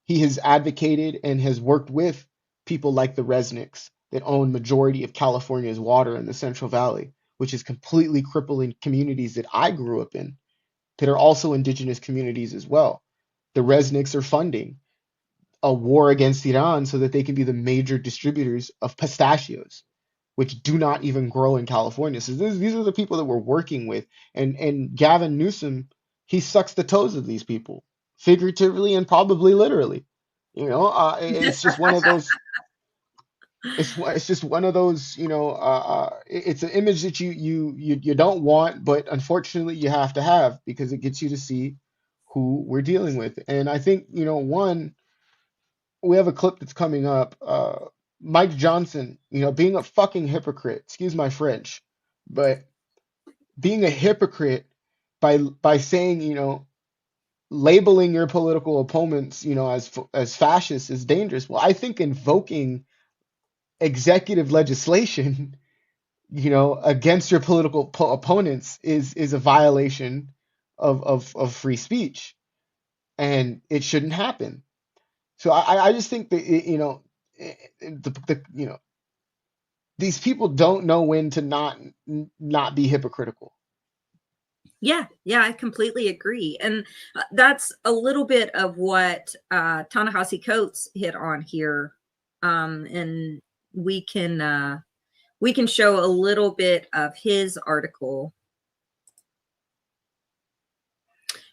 He has advocated and has worked with people like the Resnicks that own majority of California's water in the Central Valley, which is completely crippling communities that I grew up in that are also indigenous communities as well. The Resnicks are funding a war against Iran so that they can be the major distributors of pistachios, which do not even grow in California. So these are the people that we're working with. And Gavin Newsom, he sucks the toes of these people, figuratively and probably literally. It's just one of those. It's just one of those. It's an image that you don't want, but unfortunately you have to have because it gets you to see who we're dealing with. And I think one, we have a clip that's coming up. Mike Johnson, being a fucking hypocrite, excuse my French, but being a hypocrite by saying, labeling your political opponents, as fascists is dangerous. Well, I think invoking executive legislation, against your political opponents is a violation of free speech, and it shouldn't happen. So I just think that these people don't know when to not be hypocritical. Yeah, I completely agree. And that's a little bit of what Ta-Nehisi Coates hit on here. And we can show a little bit of his article.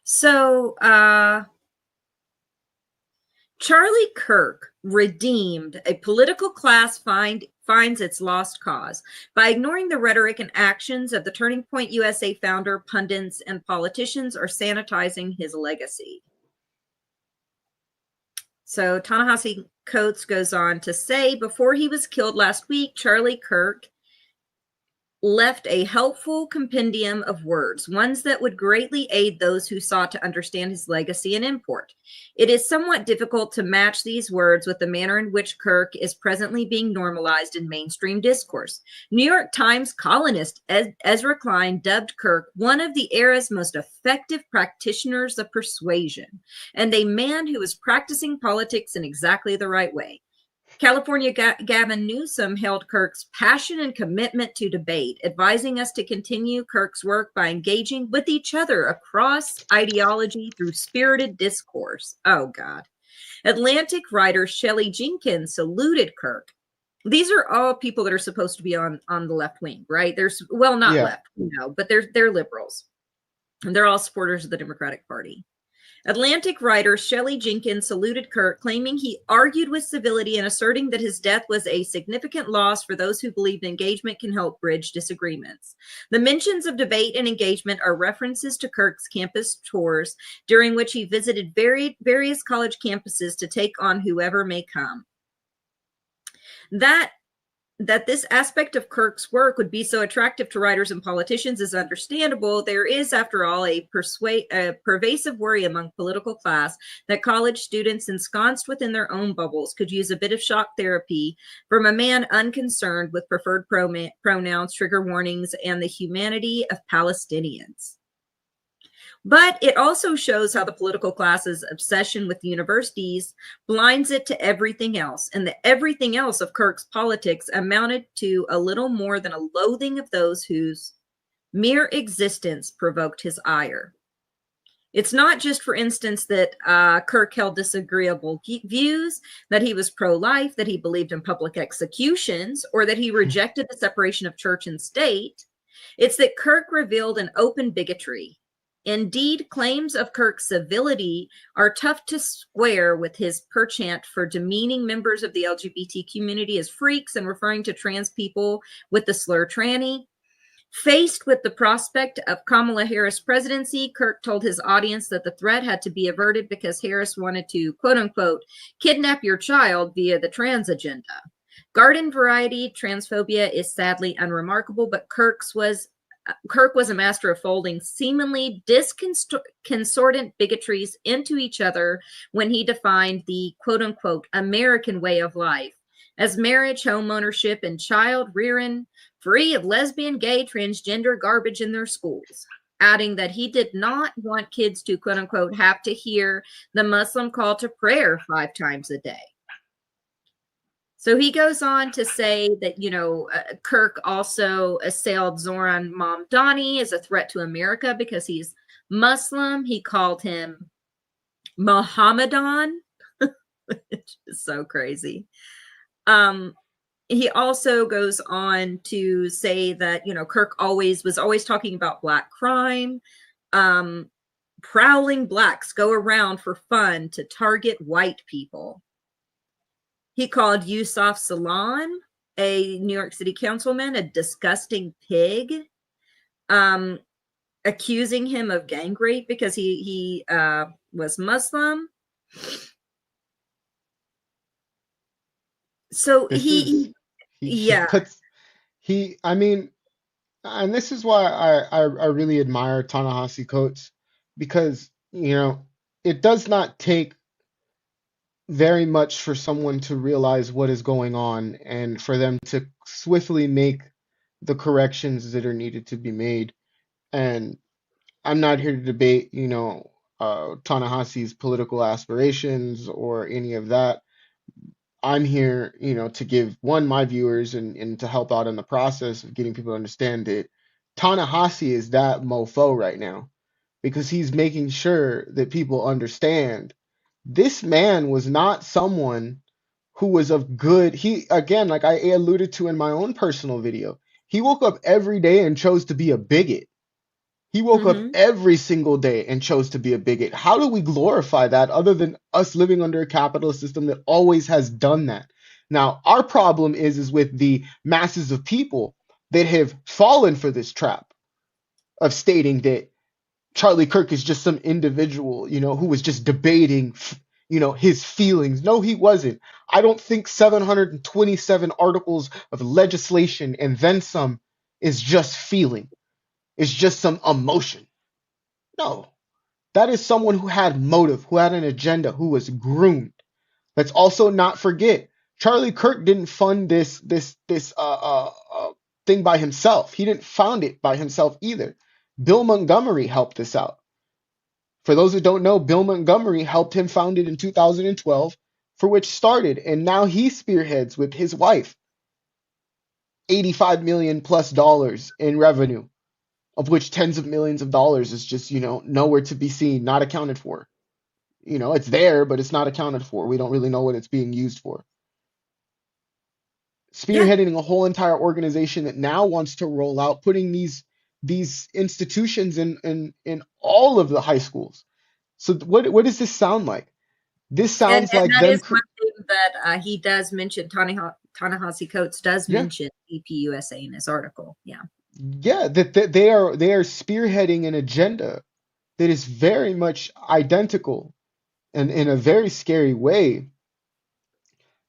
So Charlie Kirk redeemed a political class finds its lost cause by ignoring the rhetoric and actions of the Turning Point USA founder, pundits, and politicians are sanitizing his legacy. So Ta-Nehisi Coates goes on to say, before he was killed last week, Charlie Kirk left a helpful compendium of words, ones that would greatly aid those who sought to understand his legacy and import. It is somewhat difficult to match these words with the manner in which Kirk is presently being normalized in mainstream discourse. New York Times columnist Ezra Klein dubbed Kirk one of the era's most effective practitioners of persuasion, and a man who is practicing politics in exactly the right way. California Gavin Newsom hailed Kirk's passion and commitment to debate, advising us to continue Kirk's work by engaging with each other across ideology through spirited discourse. Oh, God. Atlantic writer Shelley Jenkins saluted Kirk. These are all people that are supposed to be on the left wing, right? Not left, but they're liberals. And they're all supporters of the Democratic Party. Atlantic writer Shelley Jenkins saluted Kirk, claiming he argued with civility and asserting that his death was a significant loss for those who believed engagement can help bridge disagreements. The mentions of debate and engagement are references to Kirk's campus tours, during which he visited various college campuses to take on whoever may come. That this aspect of Kirk's work would be so attractive to writers and politicians is understandable. There is, after all, a pervasive worry among political class that college students ensconced within their own bubbles could use a bit of shock therapy from a man unconcerned with preferred pronouns, trigger warnings, and the humanity of Palestinians. But it also shows how the political class's obsession with universities blinds it to everything else. And the everything else of Kirk's politics amounted to a little more than a loathing of those whose mere existence provoked his ire. It's not just, for instance, that Kirk held disagreeable views, that he was pro-life, that he believed in public executions, or that he rejected the separation of church and state. It's that Kirk revealed an open bigotry. Indeed, claims of Kirk's civility are tough to square with his penchant for demeaning members of the LGBT community as freaks and referring to trans people with the slur tranny. Faced with the prospect of Kamala Harris' presidency, Kirk told his audience that the threat had to be averted because Harris wanted to, quote unquote, kidnap your child via the trans agenda. Garden variety transphobia is sadly unremarkable, but Kirk was a master of folding seemingly discordant bigotries into each other when he defined the quote-unquote American way of life as marriage, home ownership, and child rearing, free of lesbian, gay, transgender garbage in their schools, adding that he did not want kids to, quote unquote, have to hear the Muslim call to prayer 5 times a day. So he goes on to say that, Kirk also assailed Zoran Mamdani as a threat to America because he's Muslim. He called him Mohammedan, which is so crazy. He also goes on to say that, Kirk was always talking about black crime. Prowling blacks go around for fun to target white people. He called Yusuf Salon, a New York City councilman, a disgusting pig, accusing him of gang rape because he was Muslim. So he puts, I mean, and this is why I really admire Ta-Nehisi Coates, because, it does not take very much for someone to realize what is going on and for them to swiftly make the corrections that are needed to be made. And I'm not here to debate, Ta-Nehisi's political aspirations or any of that. I'm here, to give my viewers and to help out in the process of getting people to understand that Ta-Nehisi is that mofo right now, because he's making sure that people understand this man was not someone who was of good. He, again, like I alluded to in my own personal video, he woke up every day and chose to be a bigot. He woke up every single day and chose to be a bigot. How do we glorify that other than us living under a capitalist system that always has done that? Now, our problem is with the masses of people that have fallen for this trap of stating that Charlie Kirk is just some individual, who was just debating, his feelings. No, he wasn't. I don't think 727 articles of legislation and then some is just feeling. It's just some emotion. No, that is someone who had motive, who had an agenda, who was groomed. Let's also not forget, Charlie Kirk didn't fund this thing by himself. He didn't found it by himself either. Bill Montgomery helped this out. For those who don't know, Bill Montgomery helped him found it in 2012, for which started, and now he spearheads with his wife $85 million plus in revenue, of which tens of millions of dollars is just, nowhere to be seen, not accounted for. It's there, but it's not accounted for. We don't really know what it's being used for. Spearheading a whole entire organization that now wants to roll out, putting these institutions in all of the high schools. So what does this sound like? This sounds like that them. is one thing that he does mention. Ta-Nehisi Coates does mention TPUSA in his article. That they are spearheading an agenda that is very much identical and in a very scary way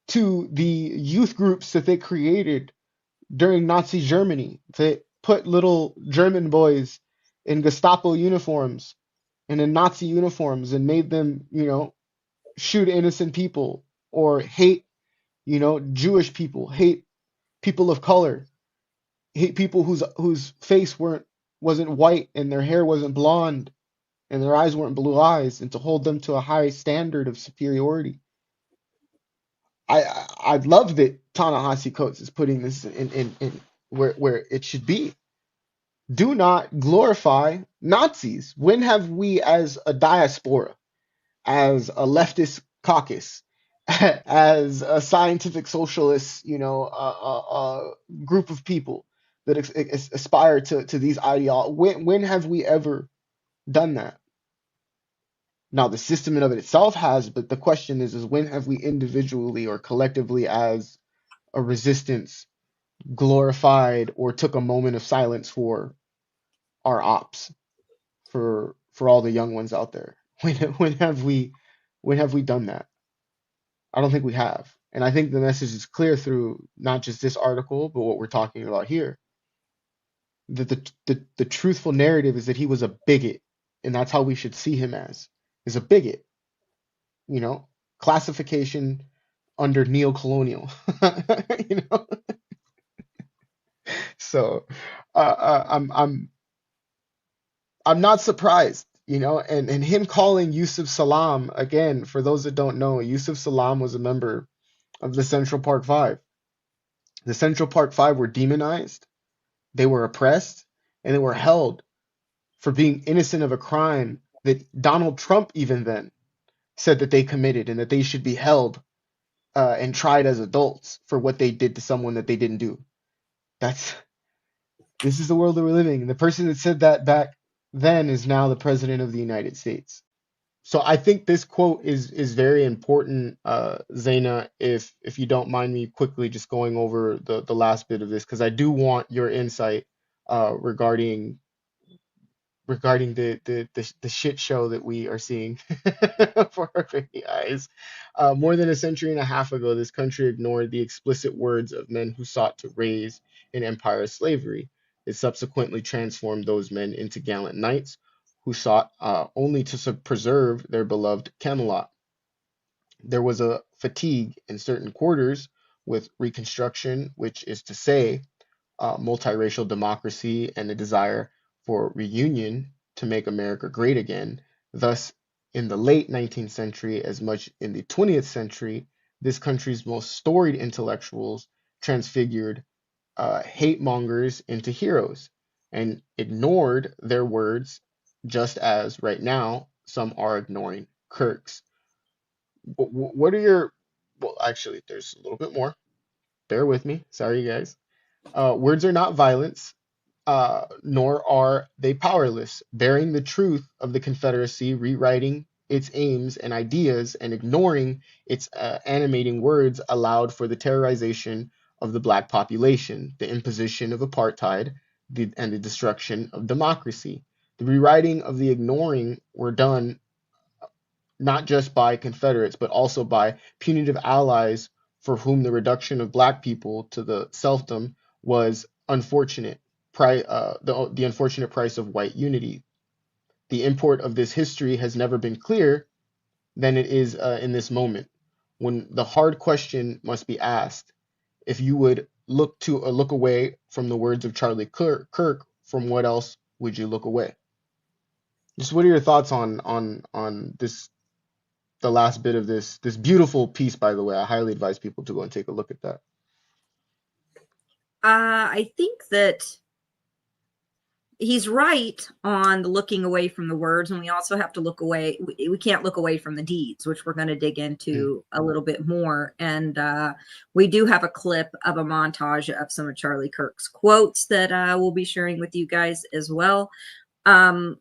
to the youth groups that they created during Nazi Germany, that put little German boys in Gestapo uniforms and in Nazi uniforms and made them, shoot innocent people or hate, Jewish people, hate people of color, hate people whose face wasn't white and their hair wasn't blonde and their eyes weren't blue eyes, and to hold them to a high standard of superiority. I love that Ta-Nehisi Coates is putting this in where it should be. Do not glorify Nazis. When have we, as a diaspora, as a leftist caucus, as a scientific socialist, group of people that aspire to these ideologies, when have we ever done that? Now, the system in of it itself has, but the question is when have we individually or collectively as a resistance glorified or took a moment of silence for our ops, for all the young ones out there? When have we done that? I don't think we have. And I think the message is clear through not just this article, but what we're talking about here. That the truthful narrative is that he was a bigot, and that's how we should see him as a bigot. Classification under neocolonial, you know. So I'm not surprised, you know, and him calling Yusuf Salam, again, for those that don't know, Yusuf Salam was a member of the Central Park Five. The Central Park Five were demonized, they were oppressed, and they were held for being innocent of a crime that Donald Trump even then said that they committed and that they should be held and tried as adults for what they did to someone that they didn't do. This is the world that we're living in. The person that said that back then is now the president of the United States. So I think this quote is very important, Zaina, if you don't mind me quickly just going over the last bit of this, because I do want your insight regarding the shit show that we are seeing for our very eyes. More than a century and a half ago, this country ignored the explicit words of men who sought to raise an empire of slavery. It subsequently transformed those men into gallant knights who sought only to preserve their beloved Camelot. There was a fatigue in certain quarters with Reconstruction, which is to say, multiracial democracy and a desire for reunion to make America great again. Thus, in the late 19th century, as much in the 20th century, this country's most storied intellectuals transfigured hate mongers into heroes and ignored their words, just as right now some are ignoring Kirk's. What are your, well, actually, there's a little bit more. Bear with me. Sorry, guys. Words are not violence, nor are they powerless. Bearing the truth of the Confederacy, rewriting its aims and ideas, and ignoring its animating words allowed for the terrorization of the black population, the imposition of apartheid, and the destruction of democracy. The rewriting of the ignoring were done not just by Confederates, but also by punitive allies for whom the reduction of black people to the selfdom was unfortunate, the unfortunate price of white unity. The import of this history has never been clearer than it is in this moment, when the hard question must be asked: if you would look away from the words of Charlie Kirk, from what else would you look away? Just what are your thoughts on this, the last bit of this beautiful piece? By the way, I highly advise people to go and take a look at that. I think that he's right on the looking away from the words, and we also have to look away. We can't look away from the deeds, which we're going to dig into a little bit more. And we do have a clip of a montage of some of Charlie Kirk's quotes that we'll be sharing with you guys as well. I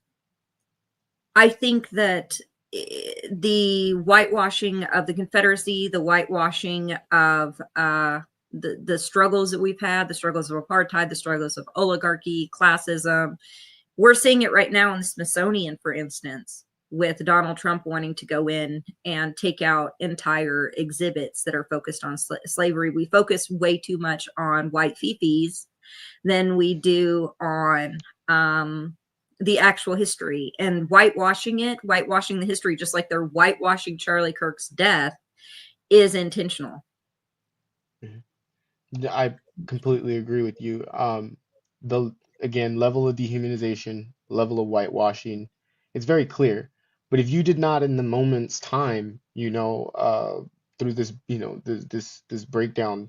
think that the whitewashing of the Confederacy, the whitewashing of the struggles that we've had, the struggles of apartheid, the struggles of oligarchy, classism. We're seeing it right now in the Smithsonian, for instance, with Donald Trump wanting to go in and take out entire exhibits that are focused on slavery. We focus way too much on white fifis than we do on the actual history, and whitewashing the history, just like they're whitewashing Charlie Kirk's death, is intentional. I completely agree with you. The again, level of dehumanization, level of whitewashing, it's very clear. But if you did not, in the moment's time, through this, this breakdown,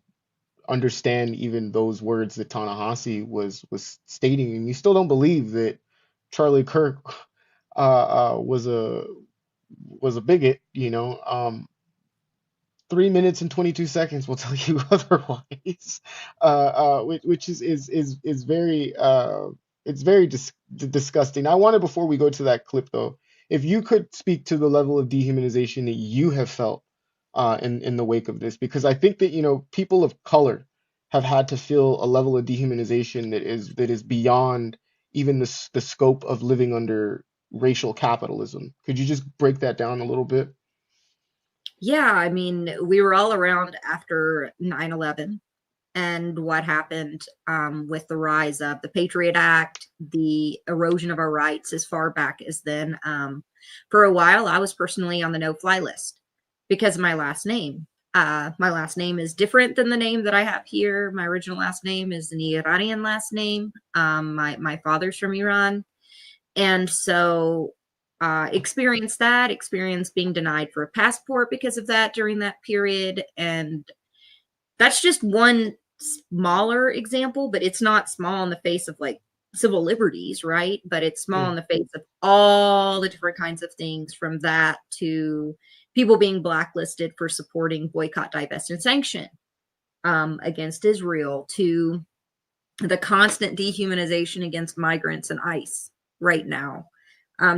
understand even those words that Ta-Nehisi was stating, and you still don't believe that Charlie Kirk was a bigot, 3 minutes and 22 seconds will tell you otherwise, which is very it's very disgusting. I wanted, before we go to that clip though, if you could speak to the level of dehumanization that you have felt in the wake of this, because I think that people of color have had to feel a level of dehumanization that is beyond even the scope of living under racial capitalism. Could you just break that down a little bit? Yeah, I mean, we were all around after 9/11 and what happened with the rise of the Patriot Act, the erosion of our rights as far back as then. For a while, I was personally on the no-fly list because of my last name. My last name is different than the name that I have here. My original last name is an Iranian last name. My father's from Iran. And so experienced being denied for a passport because of that during that period. And that's just one smaller example, but it's not small in the face of like civil liberties, right? But it's small in the face of all the different kinds of things, from that to people being blacklisted for supporting boycott, divest, and sanction against Israel, to the constant dehumanization against migrants and ICE right now.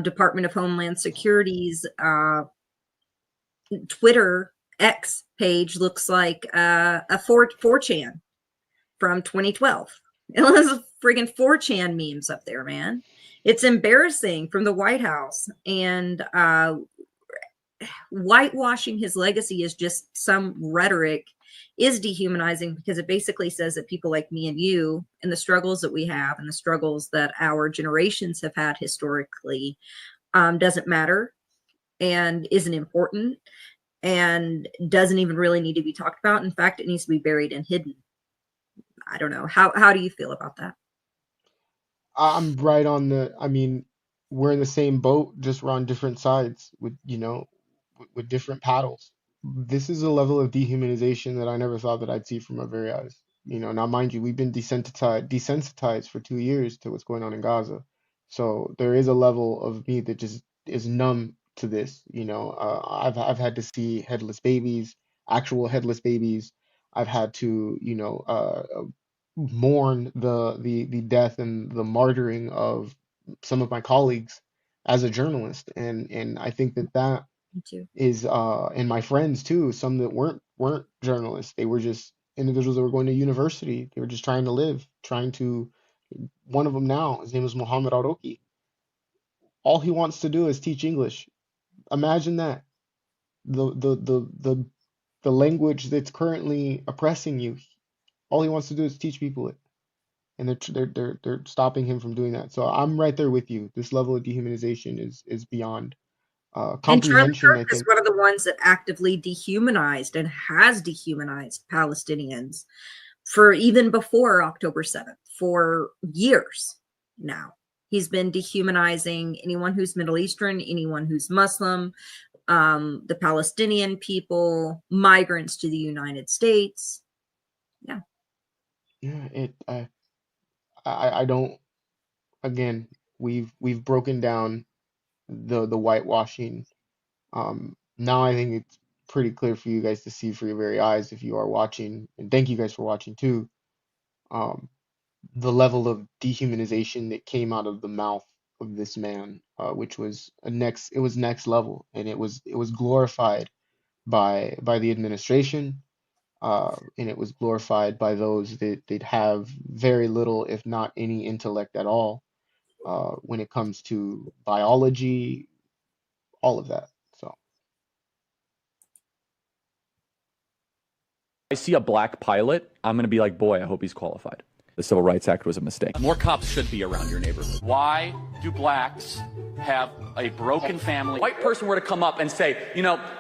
Department of Homeland Security's Twitter X page looks like a 4chan from 2012. It was friggin' 4chan memes up there, man. It's embarrassing from the White House. And whitewashing his legacy is just some rhetoric is dehumanizing, because it basically says that people like me and you, and the struggles that we have and the struggles that our generations have had historically, doesn't matter and isn't important and doesn't even really need to be talked about. In fact, it needs to be buried and hidden. I don't know. How do you feel about that? I'm right on the, I mean, we're in the same boat, just we're on different sides with, with different paddles. This is a level of dehumanization that I never thought that I'd see from my very eyes. Now mind you, we've been desensitized for 2 years to what's going on in Gaza. So there is a level of me that just is numb to this. I've had to see headless babies, actual headless babies. I've had to, mourn the death and the martyring of some of my colleagues as a journalist, and I think that Me too. is and my friends too, some that weren't journalists. They were just individuals that were going to university. They were just trying to live, one of them now, his name is Mohammed Aroki. All he wants to do is teach English. Imagine that. The language that's currently oppressing you, all he wants to do is teach people it. And they're stopping him from doing that. So I'm right there with you. This level of dehumanization is beyond And Charlie comprehension, I Kirk is think. one of the ones that actively dehumanized and has dehumanized Palestinians for even before October 7th, for years now. He's been dehumanizing anyone who's Middle Eastern, anyone who's Muslim, the Palestinian people, migrants to the United States. Yeah. Yeah, I don't, again, we've broken down the whitewashing. Now I think it's pretty clear for you guys to see for your very eyes if you are watching, and thank you guys for watching too. The level of dehumanization that came out of the mouth of this man, which was it was next level, and it was glorified by the administration, and it was glorified by those that have very little, if not any, intellect at all, when it comes to biology, all of that. So I see a black pilot, I'm going to be like, boy, I hope he's qualified. The Civil Rights Act was a mistake. More cops should be around your neighborhood. Why do blacks have a broken family? A white person were to come up and say,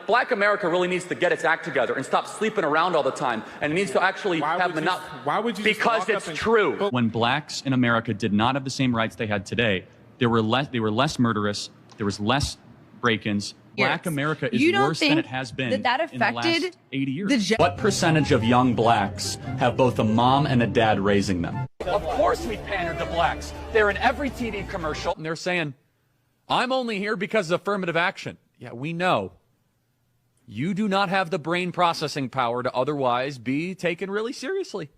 black America really needs to get its act together and stop sleeping around all the time, and it needs to actually have enough. Why would you? Because it's true. When blacks in America did not have the same rights they had today, they were less murderous, there was less break-ins. Black America is worse than it has been in the last 80 years. What percentage of young blacks have both a mom and a dad raising them? Of course we pander to blacks. They're in every TV commercial. And they're saying, I'm only here because of affirmative action. Yeah, we know. You do not have the brain processing power to otherwise be taken really seriously.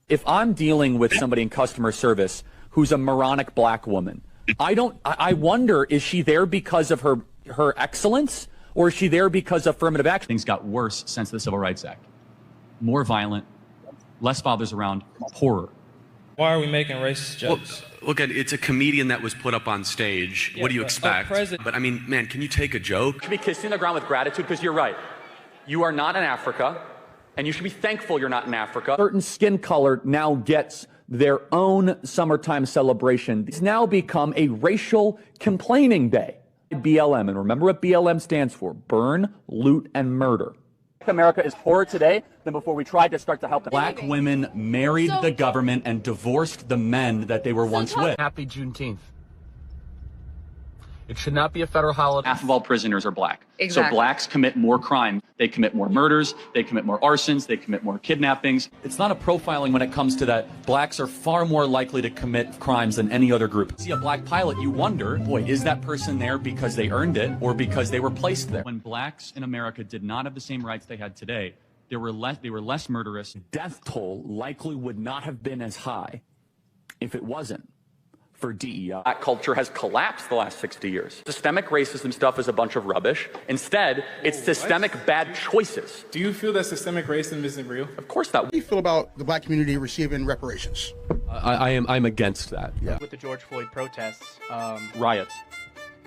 If I'm dealing with somebody in customer service who's a moronic black woman, I wonder, is she there because of her excellence, or is she there because of affirmative action? Things got worse since the Civil Rights Act. More violent, less fathers around, poorer. Why are we making racist jokes? Well, again, it's a comedian that was put up on stage. What do you expect? But I mean, man, can you take a joke? You should be kissing the ground with gratitude, because you're right. You are not in Africa, and you should be thankful you're not in Africa. Certain skin color now gets their own summertime celebration. It's now become a racial complaining day. BLM, and remember what BLM stands for: burn, loot, and murder. America is poorer today than before we tried to start to help them. Black women married the government and divorced the men that they were once with. Happy Juneteenth. It should not be a federal holiday. Half of all prisoners are black. Exactly. So blacks commit more crime. They commit more murders. They commit more arsons. They commit more kidnappings. It's not a profiling when it comes to that. Blacks are far more likely to commit crimes than any other group. See a black pilot, you wonder, boy, is that person there because they earned it or because they were placed there? When blacks in America did not have the same rights they had today, they were less murderous. Death toll likely would not have been as high if it wasn't for DEI. Black culture has collapsed the last 60 years. Systemic racism stuff is a bunch of rubbish. Instead, it's systemic bad choices. Do you feel that systemic racism isn't real? Of course not. How do you feel about the black community receiving reparations? I'm against that. Yeah. With the George Floyd protests, Riots.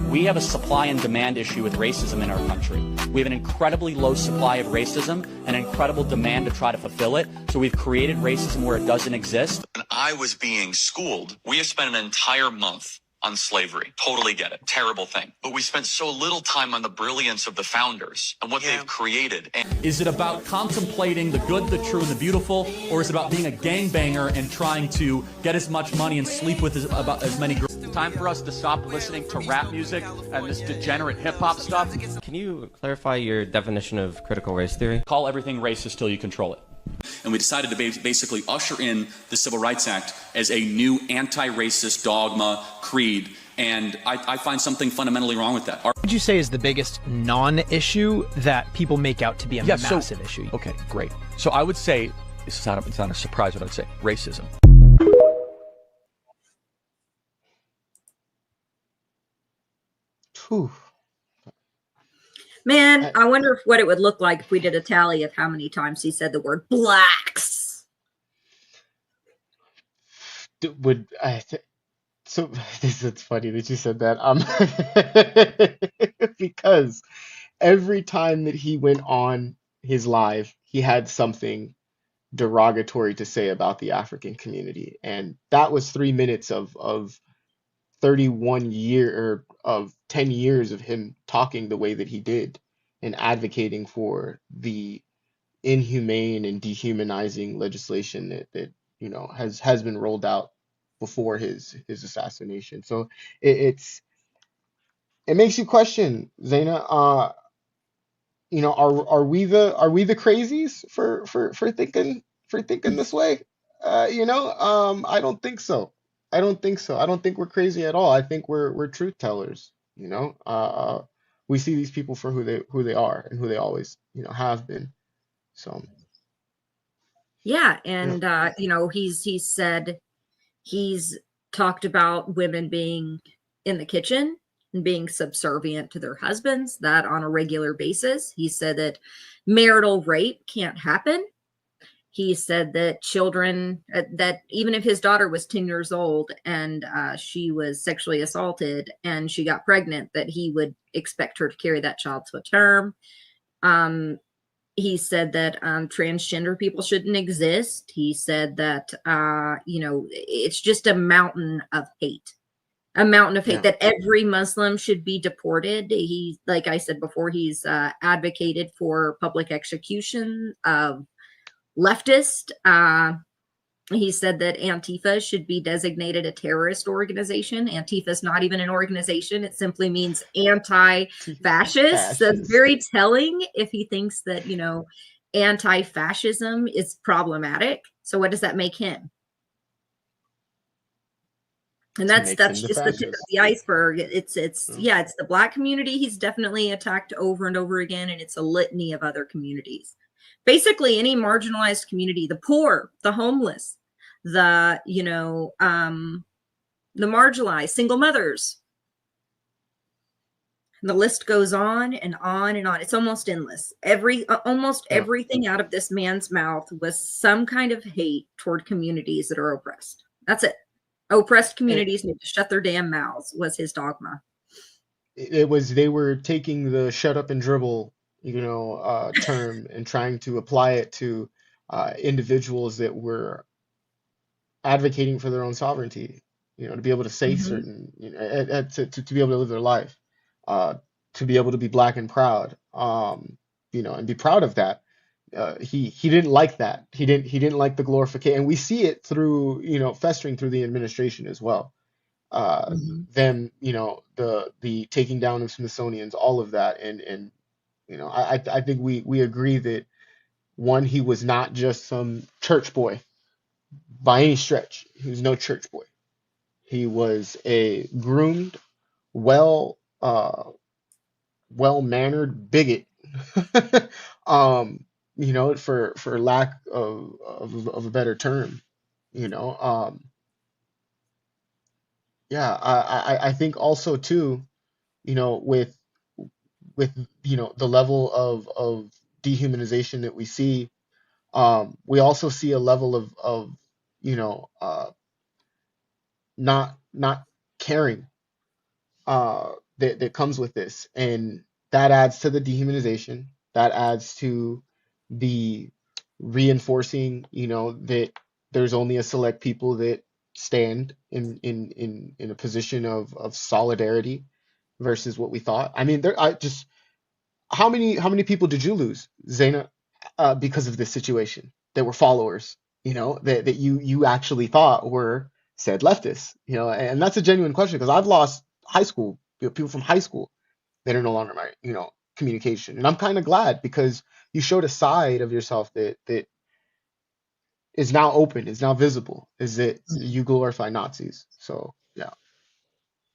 We have a supply and demand issue with racism in our country. We have an incredibly low supply of racism and an incredible demand to try to fulfill it. So we've created racism where it doesn't exist. When I was being schooled, we have spent an entire month on slavery. Totally get it. Terrible thing. But we spent so little time on the brilliance of the founders and what they've created. Is it about contemplating the good, the true, and the beautiful, or is it about being a gangbanger and trying to get as much money and sleep with as many girls? Time for us to stop listening to rap music and this degenerate hip-hop stuff. Can you clarify your definition of critical race theory? Call everything racist till you control it. And we decided to basically usher in the Civil Rights Act as a new anti-racist dogma creed. And I find something fundamentally wrong with that. What would you say is the biggest non-issue that people make out to be a massive issue? Okay, great. So I would say, it's not a surprise what I would say, racism. Whew. Man, I wonder what it would look like if we did a tally of how many times he said the word blacks. So this is funny that you said that. Because every time that he went on his live, he had something derogatory to say about the African community, and that was 3 minutes of 31 year or of 10 years of him talking the way that he did and advocating for the inhumane and dehumanizing legislation that has been rolled out before his assassination. So it makes you question, Zaina. Are we the crazies for thinking this way? I don't think so. I don't think we're crazy at all. I think we're truth tellers. We see these people for who they are and who they always have been. So yeah, and he's said he's talked about women being in the kitchen and being subservient to their husbands, that on a regular basis. He said that marital rape can't happen. He said that children, that even if his daughter was 10 years old and she was sexually assaulted and she got pregnant, that he would expect her to carry that child to a term. He said that transgender people shouldn't exist. He said that, it's just a mountain of hate. That every Muslim should be deported. He, like I said before, he's advocated for public execution of leftist. He said that Antifa should be designated a terrorist organization. Antifa is not even an organization. It simply means anti-fascist. So it's very telling if he thinks that, anti-fascism is problematic. So what does that make him? And that's just the tip of the iceberg. It's the black community he's definitely attacked over and over again, and it's a litany of other communities. Basically, any marginalized community, the poor, the homeless, the marginalized, single mothers. And the list goes on and on and on. It's almost endless. Everything out of this man's mouth was some kind of hate toward communities that are oppressed. That's it. Oppressed communities need to shut their damn mouths was his dogma. They were taking the shut up and dribble term and trying to apply it to individuals that were advocating for their own sovereignty, to be able to say certain, to be able to live their life, to be able to be black and proud, and be proud of that. he didn't like that. He didn't like the glorification, and we see it through, festering through the administration as well. Them, the taking down of Smithsonian's, all of that, and I think we agree that one, he was not just some church boy by any stretch. He was no church boy. He was a groomed, well well-mannered bigot. For lack of a better term. Yeah, I think also too, with the level of dehumanization that we see, we also see a level of not caring that comes with this, and that adds to the dehumanization. That adds to the reinforcing, that there's only a select people that stand in a position of solidarity versus what we thought. I mean, I just how many people did you lose, Zaina, because of this situation that were followers, that you actually thought were said leftists, and that's a genuine question because I've lost high school, people from high school that are no longer my, communication, and I'm kind of glad because you showed a side of yourself that is now open, is now visible, is that you glorify Nazis. So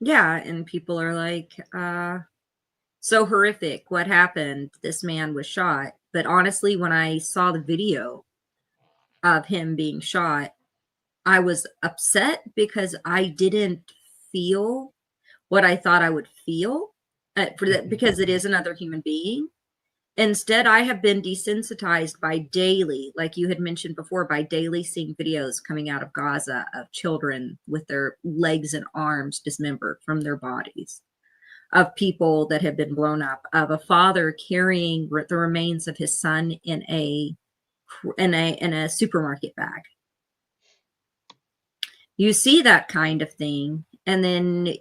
yeah, and people are like, so horrific, what happened, this man was shot. But honestly, when I saw the video of him being shot, I was upset because I didn't feel what I thought I would feel for that, because it is another human being. Instead, I have been desensitized by daily, like you had mentioned before, by daily seeing videos coming out of Gaza of children with their legs and arms dismembered from their bodies, of people that have been blown up, of a father carrying the remains of his son in a supermarket bag. You see that kind of thing, and then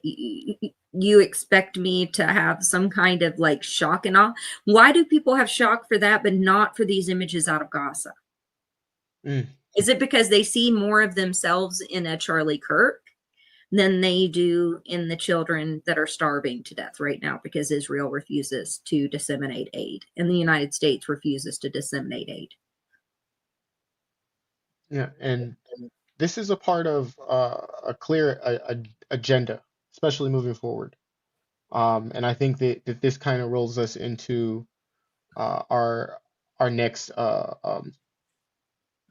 you expect me to have some kind of like shock and awe. Why do people have shock for that, but not for these images out of Gaza? Is it because they see more of themselves in a Charlie Kirk than they do in the children that are starving to death right now because Israel refuses to disseminate aid and the United States refuses to disseminate aid? Yeah, and this is a part of a clear agenda, especially moving forward. And I think that this kind of rolls us into our next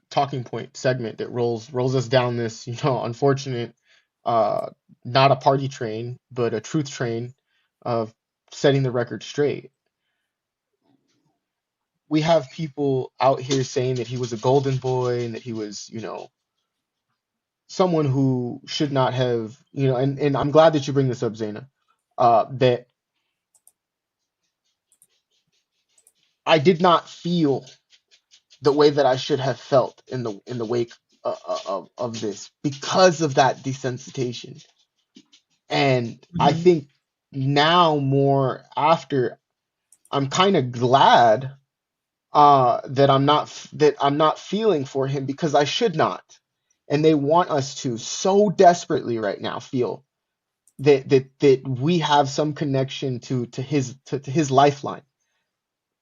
talking point segment that rolls us down this, unfortunate, not a party train, but a truth train of setting the record straight. We have people out here saying that he was a golden boy and that he was, someone who should not have, and I'm glad that you bring this up, Zaina, that I did not feel the way that I should have felt in the wake of this because of that desensitization. And I think now more after, I'm kind of glad that I'm not feeling for him because I should not. And they want us to so desperately right now feel that we have some connection to his lifeline,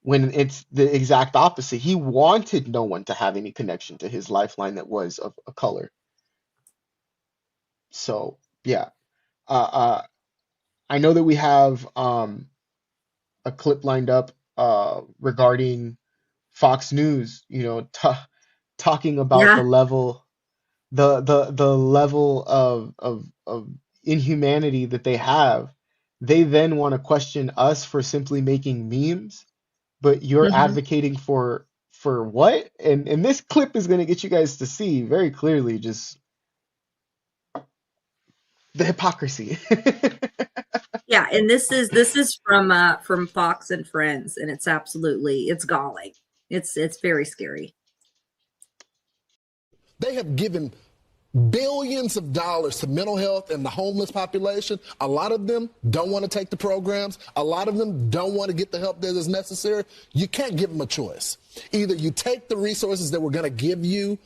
when it's the exact opposite. He wanted no one to have any connection to his lifeline that was of a color. So yeah, I know that we have a clip lined up regarding Fox News, talking about the level, the level of inhumanity that they have. They then want to question us for simply making memes, but you're advocating for what? And this clip is going to get you guys to see very clearly just the hypocrisy. Yeah, and this is from Fox and Friends, and it's galling. It's very scary. They have given billions of dollars to mental health and the homeless population. A lot of them don't want to take the programs. A lot of them don't want to get the help that is necessary. You can't give them a choice. Either you take the resources that we're going to give you,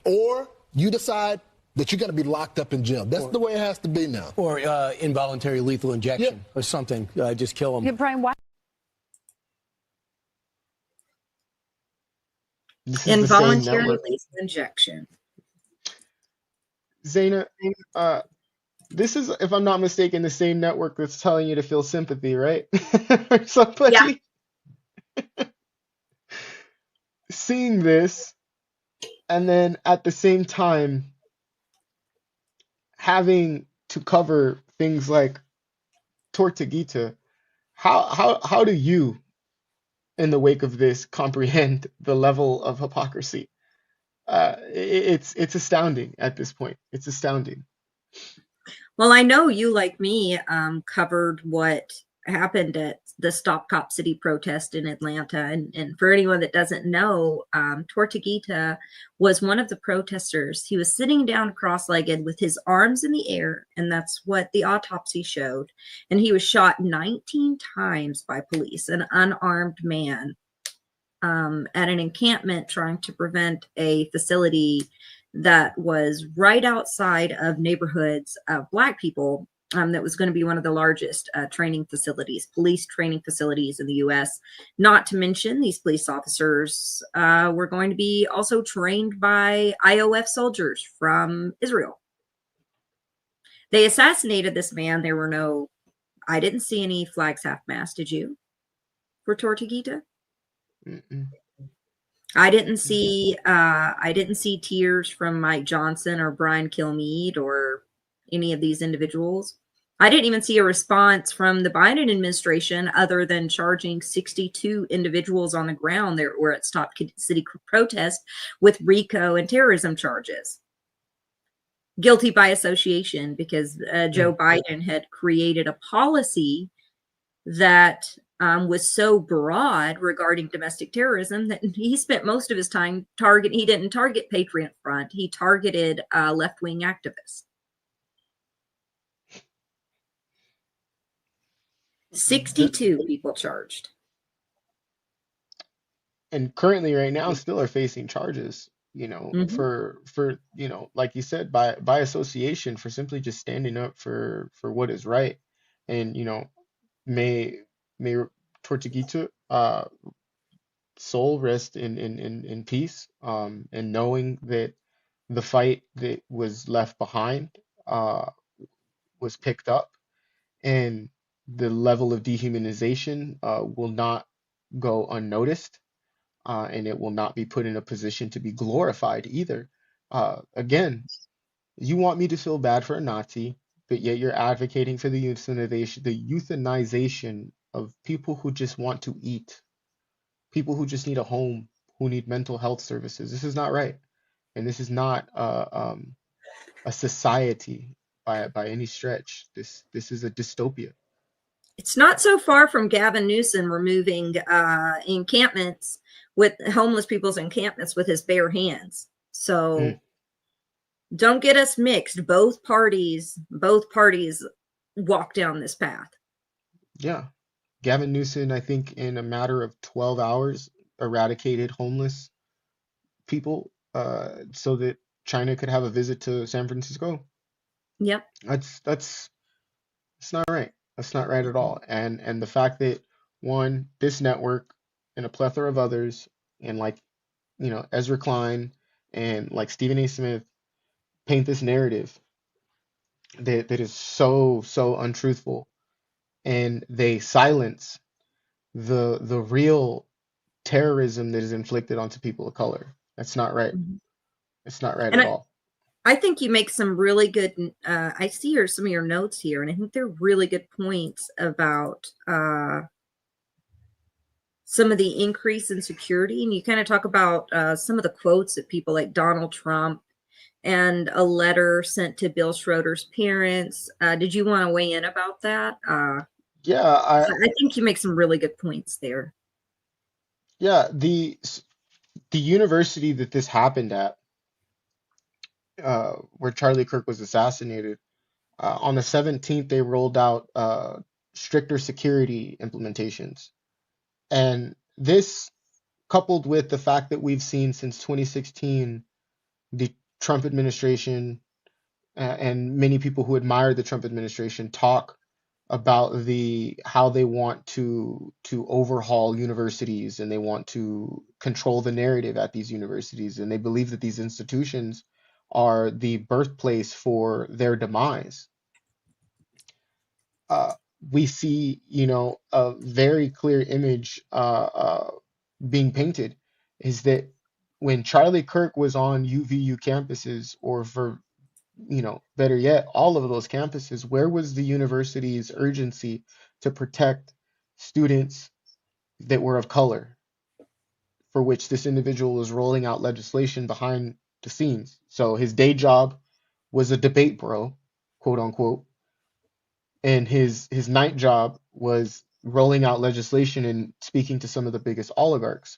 or you decide that you're going to be locked up in jail. That's the way it has to be now. Or involuntary lethal injection or something. Just kill them. Yeah, Brian, why? Involuntary lethal injection. Zeynab, this is, if I'm not mistaken, the same network that's telling you to feel sympathy, right? Somebody seeing this, and then at the same time having to cover things like Tortuguita. How do you, in the wake of this, comprehend the level of hypocrisy? It's astounding at this point. It's astounding. Well, I know you, like me, covered what happened at the Stop Cop City protest in Atlanta. And for anyone that doesn't know, Tortuguita was one of the protesters. He was sitting down cross-legged with his arms in the air, and that's what the autopsy showed. And he was shot 19 times by police, an unarmed man, at an encampment trying to prevent a facility that was right outside of neighborhoods of Black people, that was going to be one of the largest training facilities, police training facilities in the U.S. Not to mention, these police officers were going to be also trained by IOF soldiers from Israel. They assassinated this man. There were no, I didn't see any flags half-mast. Did you? For Tortuguita? I didn't see tears from Mike Johnson or Brian Kilmeade or any of these individuals. I didn't even see a response from the Biden administration other than charging 62 individuals on the ground there where it Stop City protest with RICO and terrorism charges. Guilty by association, because Joe Biden had created a policy that was so broad regarding domestic terrorism that he spent most of his time he didn't target Patriot Front. He targeted left-wing activists. 62 people charged. And currently right now still are facing charges, for like you said, by association, for simply just standing up for what is right. And may Tortuguita soul rest in peace, and knowing that the fight that was left behind was picked up, and the level of dehumanization will not go unnoticed, and it will not be put in a position to be glorified either. Again, you want me to feel bad for a Nazi, but yet you're advocating for the euthanization of people who just want to eat, people who just need a home, who need mental health services. This is not right, and this is not a society by any stretch. This is a dystopia. It's not so far from Gavin Newsom removing encampments with homeless people's encampments with his bare hands. So don't get us mixed. Both parties walk down this path. Yeah. Gavin Newsom, I think in a matter of 12 hours, eradicated homeless people so that China could have a visit to San Francisco. Yep. That's not right. That's not right at all. And the fact that, one, this network and a plethora of others, and like, Ezra Klein and like Stephen A. Smith, paint this narrative that is so untruthful, and they silence the real terrorism that is inflicted onto people of color. That's not right. It's not right at all. I think you make some really good, I see some of your notes here, and I think they're really good points about some of the increase in security. And you kind of talk about some of the quotes that people like Donald Trump, and a letter sent to Bill Schroeder's parents. Did you want to weigh in about that? Yeah, I think you make some really good points there. Yeah, the university that this happened at where Charlie Kirk was assassinated. On the 17th, they rolled out stricter security implementations. And this, coupled with the fact that we've seen since 2016 the Trump administration and many people who admire the Trump administration talk about how they want to overhaul universities, and they want to control the narrative at these universities, and they believe that these institutions are the birthplace for their demise. We see, a very clear image being painted, is that when Charlie Kirk was on UVU campuses, or for, better yet, all of those campuses, where was the university's urgency to protect students that were of color, for which this individual was rolling out legislation behind the scenes? So his day job was a debate bro, quote unquote, and his night job was rolling out legislation and speaking to some of the biggest oligarchs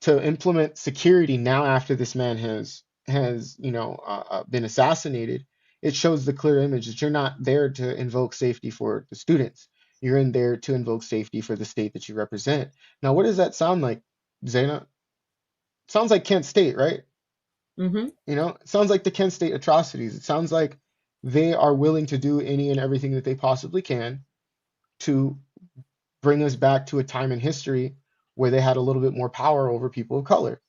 to implement security. Now, after this man has been assassinated, it shows the clear image that you're not there to invoke safety for the students. You're in there to invoke safety for the state that you represent. Now, what does that sound like, Zaina? It sounds like Kent State, right? Mm-hmm. It sounds like the Kent State atrocities. It sounds like they are willing to do any and everything that they possibly can to bring us back to a time in history where they had a little bit more power over people of color,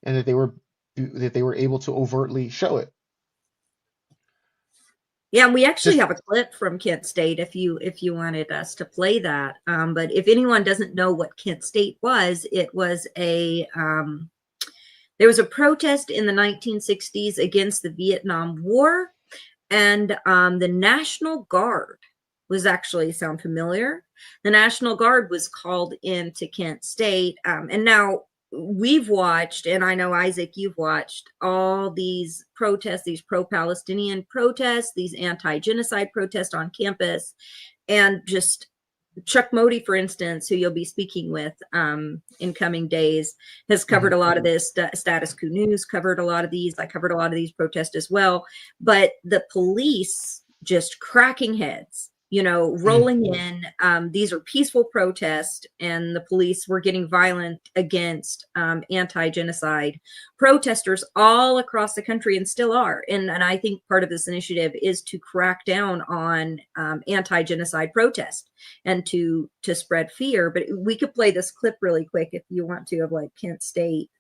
and that they were able to overtly show it. Yeah, and we actually have a clip from Kent State if you wanted us to play that. But if anyone doesn't know what Kent State was, it was there was a protest in the 1960s against the Vietnam War, and the National Guard was actually, sound familiar? The National Guard was called into Kent State. And now we've watched, and I know, Isaac, you've watched all these protests, these pro-Palestinian protests, these anti-genocide protests on campus, and just Chuck Modi, for instance, who you'll be speaking with in coming days, has covered a lot of this. Status Quo News covered a lot of these. I covered a lot of these protests as well. But the police just cracking heads, rolling in. These are peaceful protests, and the police were getting violent against anti-genocide protesters all across the country, and still are. And I think part of this initiative is to crack down on anti-genocide protest and to spread fear. But we could play this clip really quick if you want to, of like Kent State.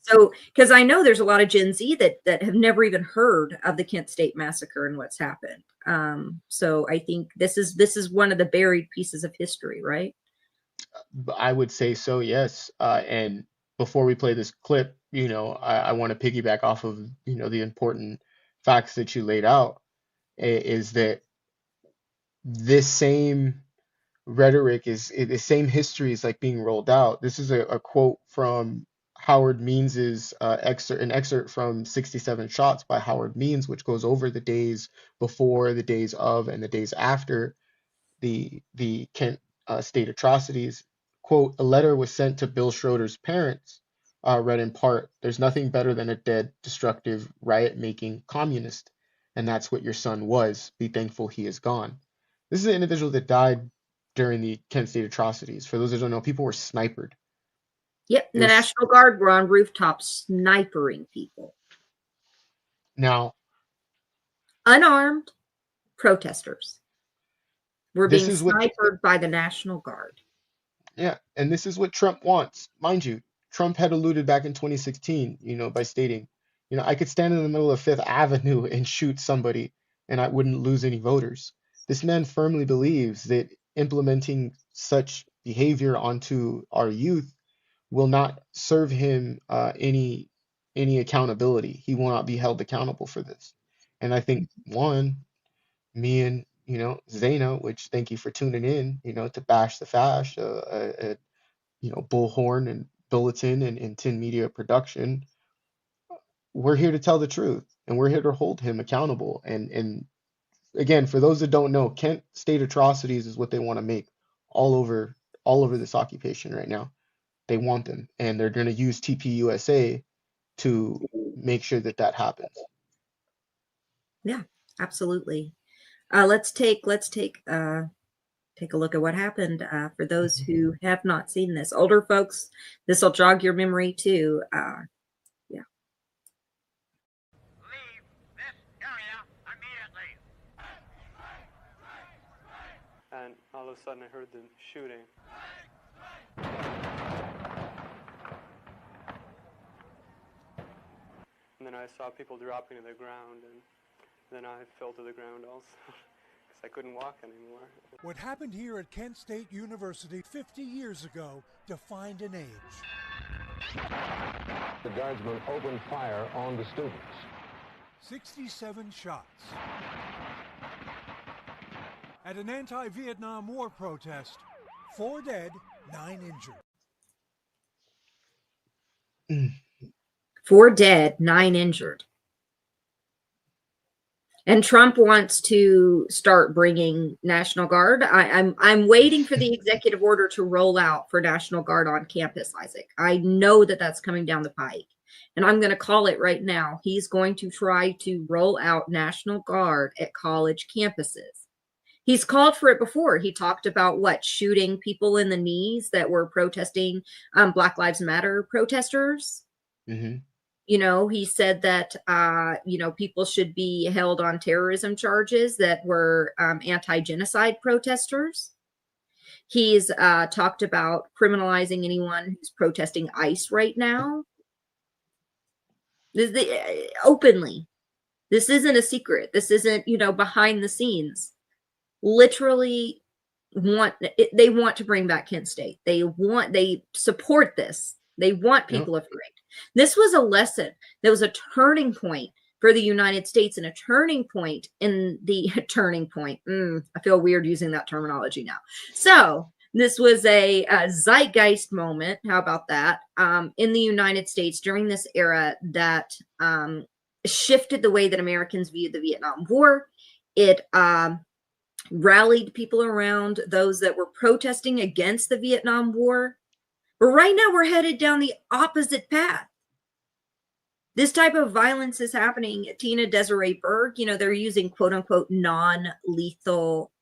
So, because I know there's a lot of Gen Z that have never even heard of the Kent State massacre and what's happened. So I think this is one of the buried pieces of history, right? I would say so, yes. And before we play this clip, I want to piggyback off of, the important facts that you laid out, is that this same rhetoric the same history is like being rolled out. This is a quote from Howard Means's an excerpt from 67 Shots by Howard Means, which goes over the days before, the days of, and the days after the Kent State atrocities. Quote, "A letter was sent to Bill Schroeder's parents, read in part, 'There's nothing better than a dead, destructive, riot-making communist, and that's what your son was. Be thankful he is gone.'" This is an individual that died during the Kent State atrocities. For those that don't know, people were sniped. Yep, the National Guard were on rooftops snipering people. Now, unarmed protesters were being sniped by the National Guard. Yeah, and this is what Trump wants. Mind you, Trump had alluded back in 2016, by stating, I could stand in the middle of Fifth Avenue and shoot somebody and I wouldn't lose any voters. This man firmly believes that implementing such behavior onto our youth will not serve him any accountability. He will not be held accountable for this. And I think, me and Zaina, which thank you for tuning in, to bash the fash, Bullhorn and Bulletin and Tin Media Production. We're here to tell the truth, and we're here to hold him accountable. And again, for those that don't know, Kent State atrocities is what they want to make all over this occupation right now. They want them, and they're going to use TPUSA to make sure that happens. Yeah, absolutely. Let's take a look at what happened for those who have not seen this. Older folks, this will jog your memory too. Yeah. Leave this area immediately. And all of a sudden I heard the shooting. And then I saw people dropping to the ground, and then I fell to the ground also, because I couldn't walk anymore. What happened here at Kent State University 50 years ago defined an age. The guardsmen opened fire on the students. 67 shots. At an anti-Vietnam War protest, 4 dead, 9 injured. 4 dead, 9 injured. And Trump wants to start bringing National Guard. I'm waiting for the executive order to roll out for National Guard on campus, Isaac. I know that that's coming down the pike. And I'm going to call it right now. He's going to try to roll out National Guard at college campuses. He's called for it before. He talked about shooting people in the knees that were protesting Black Lives Matter protesters. Mm-hmm. You know, he said that, people should be held on terrorism charges that were anti-genocide protesters. He's talked about criminalizing anyone who's protesting ICE right now. Openly. This isn't a secret. This isn't, behind the scenes. Literally they want to bring back Kent State. They support this. They want people afraid. This was a lesson. There was a turning point for the United States and a turning point in the turning point. I feel weird using that terminology now. So this was a zeitgeist moment. How about that? In the United States during this era that shifted the way that Americans viewed the Vietnam War. It rallied people around those that were protesting against the Vietnam War. But right now we're headed down the opposite path. This type of violence is happening. Tina Desiree Berg, they're using quote unquote non-lethal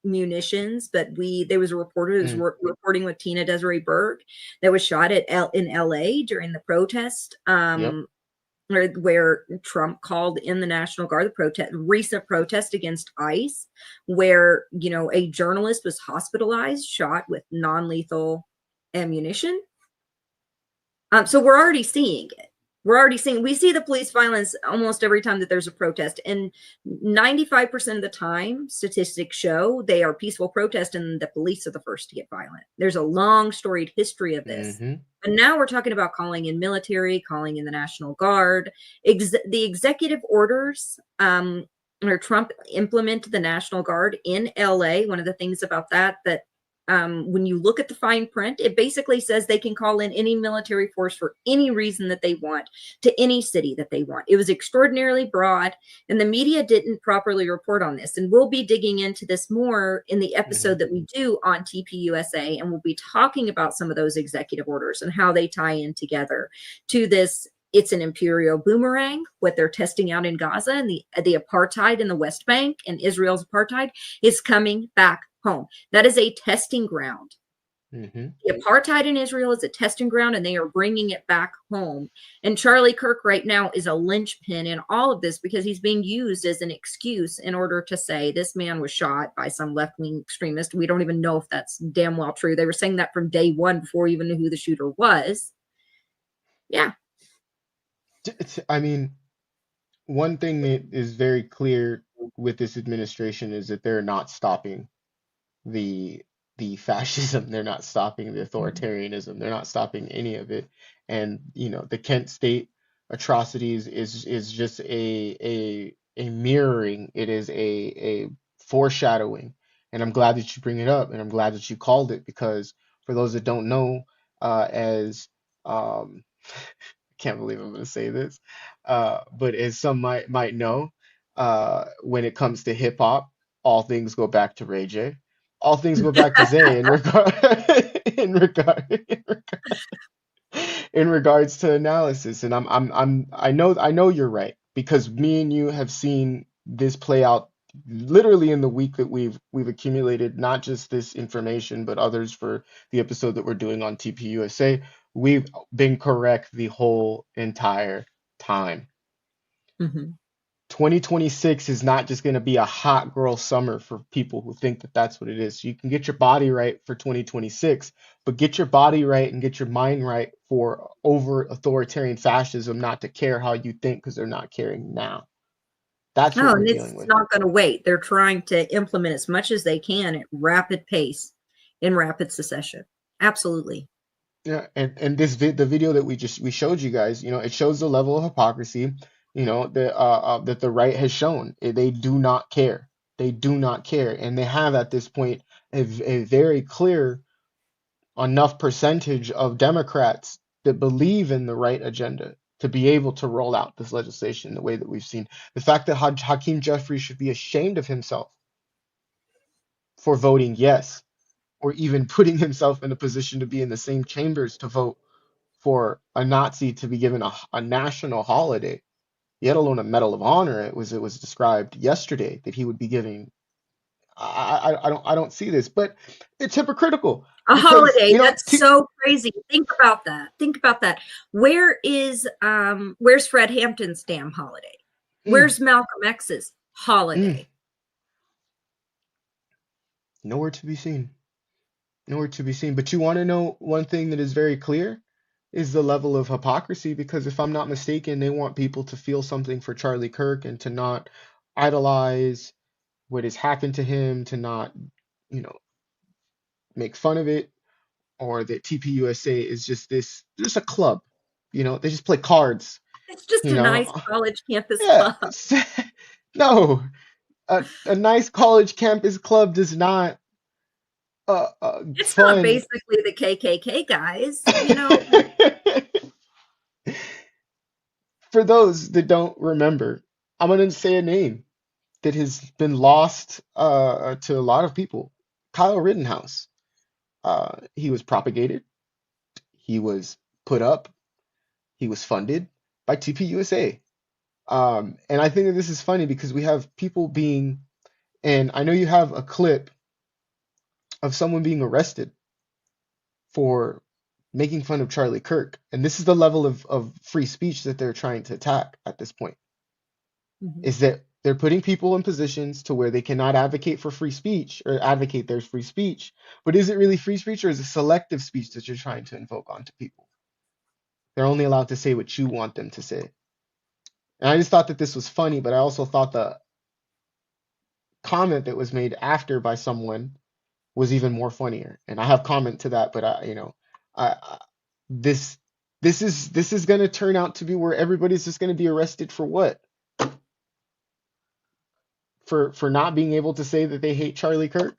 munitions, but there was a reporter who's reporting with Tina Desiree Berg that was shot in LA during the protest. Where Trump called in the National Guard, the recent protest against ICE, where, a journalist was hospitalized, shot with non-lethal ammunition. So we're already seeing it. We see the police violence almost every time that there's a protest, and 95% of the time statistics show they are peaceful protests and the police are the first to get violent. There's a long storied history of this. Mm-hmm. And now we're talking about calling in military, calling in the National Guard. The executive orders, or Trump implemented the National Guard in LA. One of the things about that when you look at the fine print, it basically says they can call in any military force for any reason that they want to any city that they want. It was extraordinarily broad, and the media didn't properly report on this. And we'll be digging into this more in the episode that we do on TPUSA, and we'll be talking about some of those executive orders and how they tie in together to this. It's an imperial boomerang, what they're testing out in Gaza, and the apartheid in the West Bank and Israel's apartheid is coming back home. That is a testing ground. Mm-hmm. The apartheid in Israel is a testing ground, and they are bringing it back home. And Charlie Kirk right now is a linchpin in all of this because he's being used as an excuse in order to say this man was shot by some left-wing extremist. We don't even know if that's damn well true. They were saying that from day one before we even knew who the shooter was. Yeah. I mean, one thing that is very clear with this administration is that they're not stopping the fascism. They're not stopping the authoritarianism. They're not stopping any of it. And the Kent State atrocities is just a mirroring. It is a foreshadowing. And I'm glad that you bring it up, and I'm glad that you called it, because for those that don't know, I can't believe I'm going to say this, but as some might know, when it comes to hip hop, all things go back to Ray J. All things go back to Zay in regards to analysis. And I know you're right, because me and you have seen this play out literally in the week that we've accumulated not just this information but others for the episode that we're doing on TPUSA. We've been correct the whole entire time. 2026 is not just going to be a hot girl summer for people who think that that's what it is. So you can get your body right for 2026, but get your body right and get your mind right for over authoritarian fascism not to care how you think because they're not caring now. That's what we're and dealing it's with. not going to wait. They're trying to implement as much as they can at rapid pace in rapid succession. Absolutely. Yeah, and the video that we showed you guys, it shows the level of hypocrisy, that the right has shown. They do not care. They do not care, and they have at this point a very clear enough percentage of Democrats that believe in the right agenda to be able to roll out this legislation the way that we've seen. The fact that Hakeem Jeffries should be ashamed of himself for voting yes, or even putting himself in a position to be in the same chambers to vote for a Nazi to be given a national holiday, yet alone a Medal of Honor. It was described yesterday that he would be giving. I don't see this, but it's hypocritical. A holiday. That's so crazy. Think about that. Think about that. Where's Fred Hampton's damn holiday? Where's Malcolm X's holiday? Nowhere to be seen. Nowhere to be seen. But you want to know one thing that is very clear is the level of hypocrisy, because if I'm not mistaken, they want people to feel something for Charlie Kirk and to not idolize what has happened to him, to not, make fun of it, or that TPUSA is just a club. They just play cards. It's just a nice college campus club. No, a nice college campus club does not it's not basically the KKK guys, For those that don't remember, I'm going to say a name that has been lost to a lot of people. Kyle Rittenhouse. He was propagated. He was put up. He was funded by TPUSA. And I think that this is funny because we have people being, and I know you have a clip of someone being arrested for making fun of Charlie Kirk. And this is the level of free speech that they're trying to attack at this point. Is that they're putting people in positions to where they cannot advocate for free speech or advocate their free speech. But is it really free speech, or is it selective speech that you're trying to invoke onto people? They're only allowed to say what you want them to say. And I just thought that this was funny, but I also thought the comment that was made after by someone was even more funnier. And I have comment to that, but this is going to turn out to be where everybody's just going to be arrested for what? For not being able to say that they hate Charlie Kirk?